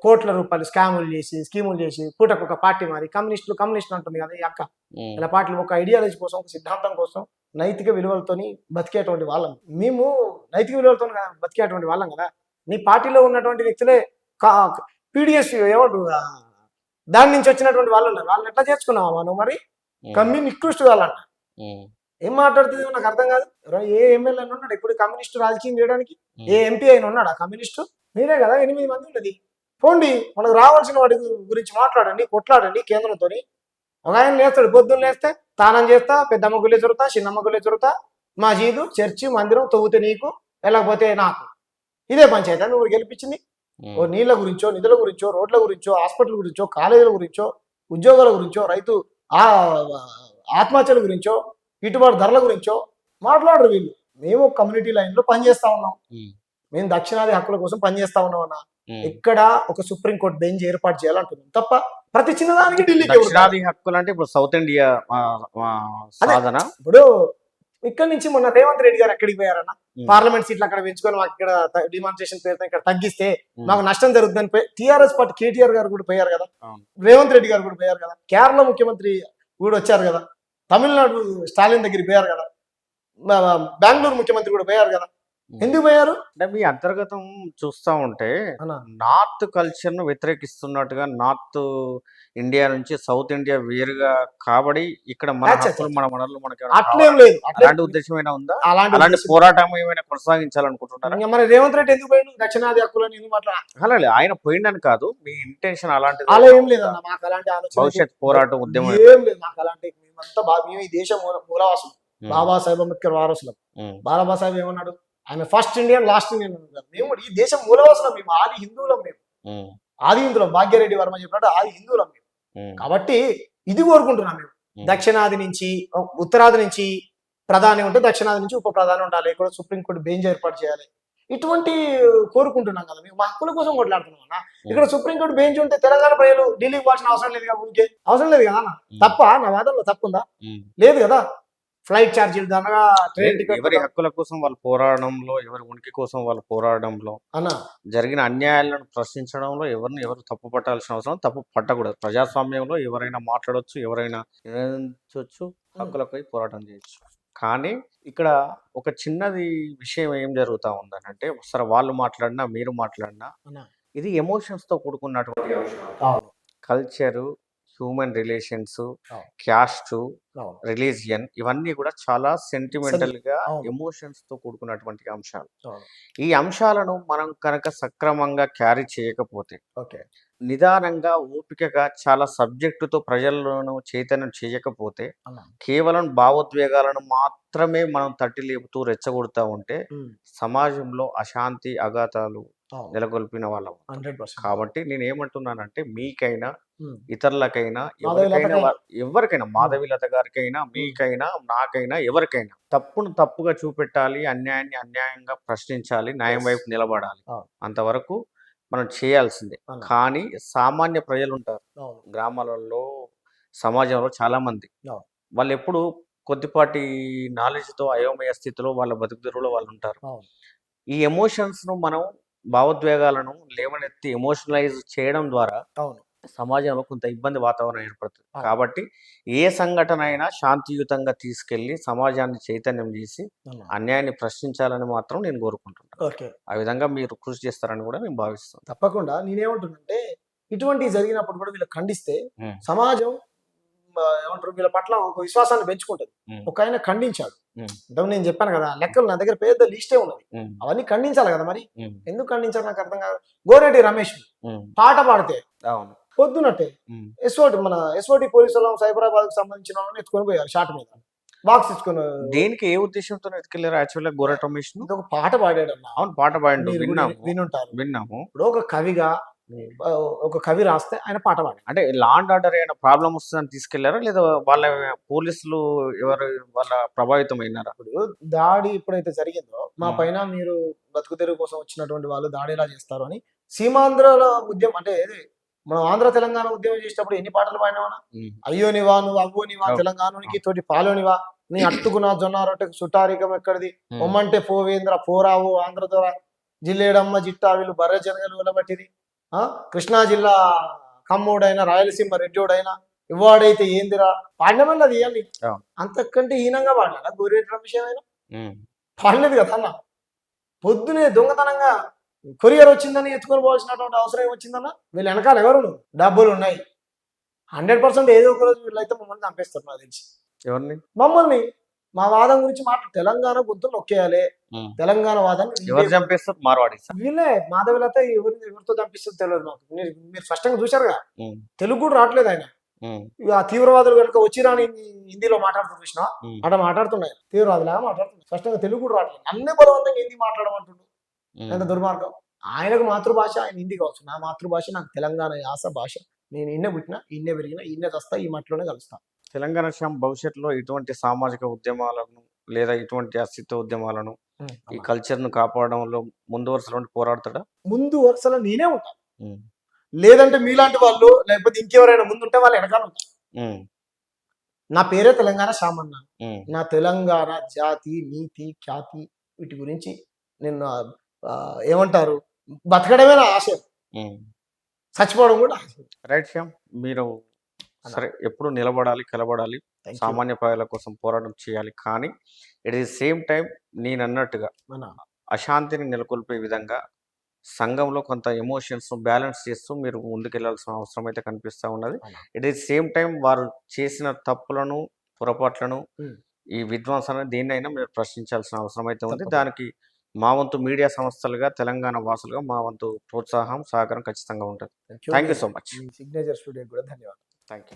Speaker 2: కోట్ల రూపాయలు స్కీములు చేసి పూటకు ఒక పార్టీ మారి కమ్యూనిస్టులు అంటుంది కదా ఈ అక్క. ఇలా పార్టీలు ఒక ఐడియాలజీ కోసం, ఒక సిద్ధాంతం కోసం, నైతిక విలువలతోని బతికేటువంటి వాళ్ళం. మేము నైతిక విలువలతో బతికేటువంటి వాళ్ళం కదా. నీ పార్టీలో ఉన్నటువంటి వ్యక్తులే పీడిఎస్ ఏమంటు దాని నుంచి వచ్చినటువంటి వాళ్ళు ఉన్నారు. వాళ్ళని ఎట్లా చేర్చుకున్నావా మనం? మరి నికృష్టు వాళ్ళంట. ఏం మాట్లాడుతుంది నాకు అర్థం కాదు. ఏ ఎమ్మెల్యే ఉన్నాడు ఇప్పుడు కమ్యూనిస్టు రాజకీయం చేయడానికి? ఏ ఎంపీ అయినా ఉన్నాడా కమ్యూనిస్టు? మీరే కదా 8 మంది ఉన్నది. పోండి, మనకు రావాల్సిన వాటి గురించి మాట్లాడండి, కొట్లాడండి కేంద్రంతో. ఒక ఆయన లేస్తాడు, పొద్దున్న లేస్తే తానం చేస్తా, పెద్దమ్మ గుళ్ళే చదువుతా, చిన్నమ్మ గుళ్ళే చదువుతా, మసీదు, చర్చి, మందిరం తవ్వుతే నీకు, వెళ్ళకపోతే నాకు. ఇదే పంచాయతీ నువ్వు గెలిపించింది? ఓ నీళ్ళ గురించో, నిధుల గురించో, రోడ్ల గురించో, హాస్పిటల్ గురించో, కాలేజీల గురించో, ఉద్యోగాల గురించో, రైతు ఆత్మహత్యల గురించో, గిట్టుబాటు ధరల గురించో మాట్లాడరు వీళ్ళు. మేము కమ్యూనిటీ లైన్ లో పనిచేస్తా ఉన్నాం. మేము దక్షిణాది హక్కుల కోసం పనిచేస్తా ఉన్నాం అన్న. ఇక్కడ ఒక సుప్రీంకోర్టు బెంచ్ ఏర్పాటు చేయాలంటున్నాం తప్ప ప్రతి చిన్నదానికి ఢిల్లీ.
Speaker 1: దక్షిణాది హక్కులు అంటే ఇప్పుడు సౌత్ ఇండియా సాధన.
Speaker 2: ఇప్పుడు ఇక్కడ నుంచి మొన్న రేవంత్ రెడ్డి గారు ఎక్కడికి పోయారన్న? పార్లమెంట్ సీట్లు అక్కడ పెంచుకొని మాకు ఇక్కడ డిమాన్స్ట్రేషన్ పేరుతో ఇక్కడ తగ్గిస్తే మాకు నష్టం జరుగుతుందని టీఆర్ఎస్ పార్టీ కేటీఆర్ గారు కూడా పోయారు కదా, రేవంత్ రెడ్డి గారు కూడా పోయారు కదా, కేరళ ముఖ్యమంత్రి కూడా వచ్చారు కదా, తమిళనాడు స్టాలిన్ దగ్గరికి పోయారు కదా, బెంగళూరు ముఖ్యమంత్రి కూడా పోయారు కదా. ఎందుకు పోయారు
Speaker 1: అంటే మీ అంతర్గతం చూస్తా ఉంటే నార్త్ కల్చర్ ను వ్యతిరేకిస్తున్నట్టుగా, నార్త్ ఇండియా నుంచి సౌత్ ఇండియా వేరుగా కాబట్టి ఇక్కడ మన హక్కులు, మన మనలు మనకి
Speaker 2: అట్లేం లేదు.
Speaker 1: అలాంటి ఉద్దేశం ఏమైనా ఉందా? అలాంటి పోరాటం ఏమైనా కొనసాగించాలనుకుంటున్నారా?
Speaker 2: మరి రేవంత్ రెడ్డి ఎందుకు పోయిండు దక్షిణాది హక్కులని?
Speaker 1: అలాగే ఆయన పోయిందని కాదు, మీ ఇంటెన్షన్ అలాంటిది?
Speaker 2: అలా ఏం లేదన్న, మాకు అలాంటి ఆలోచన,
Speaker 1: భవిష్యత్ పోరాటం ఉద్యమం
Speaker 2: ఏం లేదు మాకు. అలాంటి మేమంతా మేము ఈ దేశం మూలవాసులు, బాబాసాహెబ్ అంబేద్కర్ వారసులం. బాబాసాహెబ్ ఏమన్నాడు? ఆయన ఫస్ట్ ఇండియన్ లాస్ట్ ఇండియన్ అన్నారు. మేము ఈ దేశం మూలవాసులం, మేము ఆది హిందువులం, మేము ఆది హిందువులం. భాగ్యరెడ్డి వర్మ చెప్పినట్టు ఆది హిందువులం మేము. కాబట్టి ఇది కోరుకుంటున్నాం మేము. దక్షిణాది నుంచి ఉత్తరాది నుంచి ప్రధాని ఉంటే దక్షిణాది నుంచి ఉప ప్రధాని ఉండాలి, ఇక్కడ సుప్రీంకోర్టు బెంచ్ ఏర్పాటు చేయాలి, ఇటువంటి కోరుకుంటున్నాం కదా మేము. మా హక్కుల కోసం కొట్లాడుతున్నాం అన్న. ఇక్కడ సుప్రీంకోర్టు బెంచ్ ఉంటే తెలంగాణ ప్రజలు ఢిల్లీకి పోవాల్సిన అవసరం లేదు కదా, ఊరికే అవసరం లేదు కదా అన్న. తప్ప నా వాదనలో తప్పుందా? లేదు కదా. ఫ్లైట్ ఛార్జీలు దండగా, ట్రైన్ టికెట్,
Speaker 1: ఎవరి హక్కుల కోసం వాళ్ళ పోరాడంలో, ఎవరి ఉనికి కోసం వాళ్ళ పోరాడంలో జరిగిన అన్యాయాలను ప్రశ్నించడంలో ఎవరు తప్పు పట్టాల్సిన అవసరం, తప్పు పట్టకూడదు. ప్రజాస్వామ్యంలో ఎవరైనా మాట్లాడవచ్చు, ఎవరైనా నిర్ణయించవచ్చు, హక్కులపై పోరాటం చేయొచ్చు. కానీ ఇక్కడ ఒక చిన్నది విషయం ఏం జరుగుతా ఉందని అంటే, సరే వాళ్ళు మాట్లాడినా మీరు మాట్లాడినా ఇది ఎమోషన్స్ తో కూడుకున్నటువంటి అంశం. కల్చరు, హ్యూమన్ రిలేషన్స్,
Speaker 2: అవును.
Speaker 1: క్యాస్ట్,
Speaker 2: అవును.
Speaker 1: రిలీజియన్ ఇవన్నీ కూడా చాలా సెంటిమెంటల్‌గా
Speaker 2: అవును.
Speaker 1: ఎమోషన్స్‌తో కూడుకున్నటువంటి అంశాలు.
Speaker 2: అవును.
Speaker 1: ఈ అంశాలను మనం కనుక సక్రమంగా క్యారీ చేయకపోతే,
Speaker 2: ఓకే.
Speaker 1: నిదానంగా, ఓపికగా చాలా సబ్జెక్టుతో ప్రజలను చైతన్యం చేయకపోతే,
Speaker 2: అన్నా.
Speaker 1: కేవలం భావోద్వేగాలను మాత్రమే మనం తట్టి లేపుతూ రెచ్చగొడతా ఉంటే,
Speaker 2: హ్మ్.
Speaker 1: సమాజంలో అశాంతి, అఘాతాలు
Speaker 2: అవును.
Speaker 1: నెలకొల్పిన వాళ్ళం.
Speaker 2: 100%.
Speaker 1: కాబట్టి నేనేమంటున్నానంటే మీకైనా,
Speaker 2: హ్మ్.
Speaker 1: ఇతరులకైనా,
Speaker 2: మాధవీలతకైనా.
Speaker 1: ఎవరికైనా
Speaker 2: హ్మ్.
Speaker 1: మాధవీలత గారికైనా,
Speaker 2: హ్మ్.
Speaker 1: మీకైనా, నాకైనా, ఎవరికైనా తప్పును తప్పుగా చూపెట్టాలి. అన్యాయాన్ని అన్యాయంగా ప్రశ్నించాలి. న్యాయం
Speaker 2: యెస్.
Speaker 1: వైపు నిలబడాలి.
Speaker 2: అవును.
Speaker 1: అంతవరకు మనం చేయాల్సిందే.
Speaker 2: అన్నా.
Speaker 1: కానీ సామాన్య ప్రజలుంటారు.
Speaker 2: అవును.
Speaker 1: గ్రామాలలో, సమాజంలో చాలామంది.
Speaker 2: అవును.
Speaker 1: వాళ్ళెప్పుడు కొద్దిపాటి నాలెడ్జ్‌తో అయోమయ స్థితిలో వాళ్ళ బతుకుదెరువులో వాళ్ళుంటారు.
Speaker 2: అవును.
Speaker 1: ఈ ఎమోషన్స్‌ను మనం భావోద్వేగాలను లేవనెత్తి ఎమోషనలైజ్ చేయడం ద్వారా
Speaker 2: అవును.
Speaker 1: సమాజంలో కొంత ఇబ్బంది వాతావరణం ఏర్పడుతుంది.
Speaker 2: అవును.
Speaker 1: కాబట్టి ఏ సంఘటన అయినా శాంతియుతంగా తీసుకెళ్ళి సమాజాన్ని చైతన్యం చేసి
Speaker 2: అన్నా.
Speaker 1: అన్యాయాన్ని ప్రశ్నించాలని మాత్రం నేను కోరుకుంటున్నాను.
Speaker 2: ఓకే.
Speaker 1: ఆ విధంగా మీరు కృషి చేస్తారని కూడా నేను భావిస్తున్నాను.
Speaker 2: తప్పకుండా నేనేమంటున్నానంటే, ఇటువంటివి జరిగినప్పుడు కూడా వీళ్ళు ఖండిస్తే
Speaker 1: హ్మ్.
Speaker 2: సమాజం ఏమంటారు వీళ్ళ పట్ల ఒక విశ్వాసాన్ని పెంచుకుంటది.
Speaker 1: హ్మ్.
Speaker 2: ఒకాయన ఖండించాడు.
Speaker 1: హ్మ్.
Speaker 2: ఇంతకు నేను చెప్పాను కదా! లెక్కలు నా దగ్గర పెద్ద లిస్టే ఉన్నది.
Speaker 1: హ్మ్.
Speaker 2: అవన్నీ ఖండించాలి కదా మరి.
Speaker 1: హ్మ్.
Speaker 2: ఎందుకు ఖండించారు నాకు అర్థం కాదు. గోరటి రమేష్
Speaker 1: హ్మ్.
Speaker 2: పాట పాడితే
Speaker 1: అవును.
Speaker 2: పొద్దునట్టే
Speaker 1: హ్మ్.
Speaker 2: ఎస్ఓటి పోలీసులు సైబరాబాద్‌కి సంబంధించిన వాళ్ళని ఎత్తుకొని పోయారు షాట్ మీద. బాక్స్ ఇచ్చుకొని
Speaker 1: దేనికి ఏ ఉద్దేశంతో ఎత్తుకెళ్లారు యాక్చువల్‌గా గోరట రమేష్‌ను?
Speaker 2: ఇదొక పాట పాడాడన్న.
Speaker 1: అవును. పాట పాడిండు.
Speaker 2: మీరు కూడా
Speaker 1: విన్నాము.
Speaker 2: వినుంటారు.
Speaker 1: విన్నాము.
Speaker 2: ఇప్పుడు ఒక కవిగా ఒక కవి రాస్తే ఆయన పాట పాడాడు.
Speaker 1: అంటే లా అండ్ ఆర్డర్ ఏమైనా ప్రాబ్లమ్ వస్తదని తీసుకెళ్లారా? లేదా వాళ్ళ పోలీసులు ఎవరు వాళ్ళ ప్రభావితమైనారా?
Speaker 2: ఇప్పుడు దాడి ఎప్పుడైతే జరిగిందో మా
Speaker 1: హ్మ్.
Speaker 2: పైన మీరు బతుకు తెరువు కోసం వచ్చినటువంటి వాళ్ళు దాడి ఎలా చేస్తారు అని సీమాంధ్రల ఉద్యమం అంటే ఏది మనం ఆంధ్ర తెలంగాణ ఉద్యమం చేసేటప్పుడు ఎన్ని పాటలు పాడినావా?
Speaker 1: హ్మ్.
Speaker 2: అయ్యోనివా నువ్వు అవ్వోనివా
Speaker 1: అవును.
Speaker 2: తెలంగాణకి తోటి పాలోనివా నీ అట్టుకున్న జొన్న రొట్టెకు సుటారికం ఎక్కడిది
Speaker 1: హ్మ్.
Speaker 2: ఒమ్మంటే పోవేంద్ర పోరావు ఆంధ్ర దొర జిల్లేడమ్మ జిట్టా వీళ్ళు బర్రె జనగలు ఉలబట్టిది కృష్ణా జిల్లా కమ్మోడైనా రాయలసీమ రెడ్డోడైనా ఇవ్వాడైతే ఏందిరా పాడినమన్నది అది ఇవన్నీ
Speaker 1: అవును.
Speaker 2: అంతకంటే హీనంగా పాడినా గోరేటి రమేష్ ఏమైనా
Speaker 1: హ్మ్.
Speaker 2: పాడలేదు కదా అన్న పొద్దునే దొంగతనంగా కొరియర్ వచ్చిందని ఎత్తుకొని పోవాల్సినటువంటి అవసరం ఏమొచ్చిందన్న వీళ్ళు వెనకాల ఎవరు డబ్బులు ఉన్నాయి 100% ఏదో ఒక రోజు వీళ్ళైతే మమ్మల్ని చంపేస్తారు నాకు తెలిసి
Speaker 1: ఎవరిని?
Speaker 2: మమ్మల్ని మా వాదం గురించి తెలంగాణ గొంతు నొక్కేయాలి
Speaker 1: హ్మ్.
Speaker 2: తెలంగాణ వాదాన్ని
Speaker 1: ఎవరు చంపేస్తారు? మార్వాడీసా?
Speaker 2: వీళ్ళే మాధవిలత ఎవరితో చంపిస్తుందో తెలియదు నాకు మీరు స్పష్టంగా చూశారుగా
Speaker 1: హ్మ్.
Speaker 2: తెలుగు కూడా రావట్లేదు ఆయన
Speaker 1: హ్మ్.
Speaker 2: ఇక ఆ తీవ్రవాదులు కనుక వచ్చి రాని హిందీలో మాట్లాడుతూ చూసినా
Speaker 1: హ్మ్.
Speaker 2: అట్లా మాట్లాడుతున్నాయి తీవ్రవాదులాగా మాట్లాడుతున్నాయి స్పష్టంగా తెలుగు కూడా రావట్లేదు నన్నే బలవంతంగా హిందీ మాట్లాడమంటుండు ఎంత
Speaker 1: హ్మ్.
Speaker 2: దుర్మార్గం ఆయనకు మాతృభాష ఆయన హిందీ కావచ్చు నా మాతృభాష నాకు తెలంగాణ యాస భాష నేను ఇన్నే పుట్టినా ఇన్నే పెరిగినా ఇన్నే చస్తా ఈ మట్టిలోనే కలుస్తా
Speaker 1: తెలంగాణ భవిష్యత్తులో ఇటువంటి సామాజిక ఉద్యమాలను లేదా ఇటువంటి అస్తిత్వ ఉద్యమాలను ఈ కల్చర్‌ను కాపాడడంలో ముందు వరుసలో ఉండి పోరాడతాడా?
Speaker 2: ముందు వరుసలో నేనే ఉంటాను
Speaker 1: హ్మ్.
Speaker 2: లేదంటే మీలాంటి వాళ్ళు లేకపోతే ఇంకెవరైనా ముందుంటే వాళ్ళు వెనకాల ఉంటారు
Speaker 1: హ్మ్.
Speaker 2: నా పేరే తెలంగాణ శామన్న
Speaker 1: హ్మ్.
Speaker 2: నా తెలంగాణ జాతి నీతి ఖ్యాతి వీటి గురించి నేను ఏమంటారు బతకడమే నా ఆశయం
Speaker 1: హ్మ్.
Speaker 2: చచ్చిపోవడం కూడా ఆశయం
Speaker 1: రైట్ శ్యామ్. మీరు
Speaker 2: అన్న
Speaker 1: సరే ఎప్పుడు నిలబడాలి, కలబడాలి.
Speaker 2: థ్యాంక్ యూ
Speaker 1: సామాన్య ప్రజల కోసం పోరాటం చేయాలి. కానీ ఎట్ ది సేమ్ టైమ్ నేనన్నట్టుగా
Speaker 2: అన్న
Speaker 1: అశాంతిని నెలకొల్పే విధంగా సంఘంలో కొంత ఎమోషన్స్‌ను బ్యాలెన్స్ చేస్తూ మీరు ముందుకెళ్లాల్సిన అవసరం అయితే కనిపిస్తా ఉన్నది.
Speaker 2: అన్న
Speaker 1: ఎట్ ది సేమ్ టైమ్ వారు చేసిన తప్పులను, పొరపాట్లను,
Speaker 2: ఉమ్,
Speaker 1: ఈ విధ్వంసాన్ని దేన్నైనా మీరు ప్రశ్నించాల్సిన అవసరం అయితే ఉంది.
Speaker 2: తప్పకుండా
Speaker 1: దానికి మా వంతు మీడియా సంస్థలుగా, తెలంగాణ వాసులుగా మా వంతు ప్రోత్సాహం, సహకారం ఖచ్చితంగా ఉంటది.
Speaker 2: Thank you
Speaker 1: thank
Speaker 2: me
Speaker 1: you so much.
Speaker 2: Me signature స్టూడియోకి కూడా ధన్యవాదాలు
Speaker 1: థాంక్ యూ.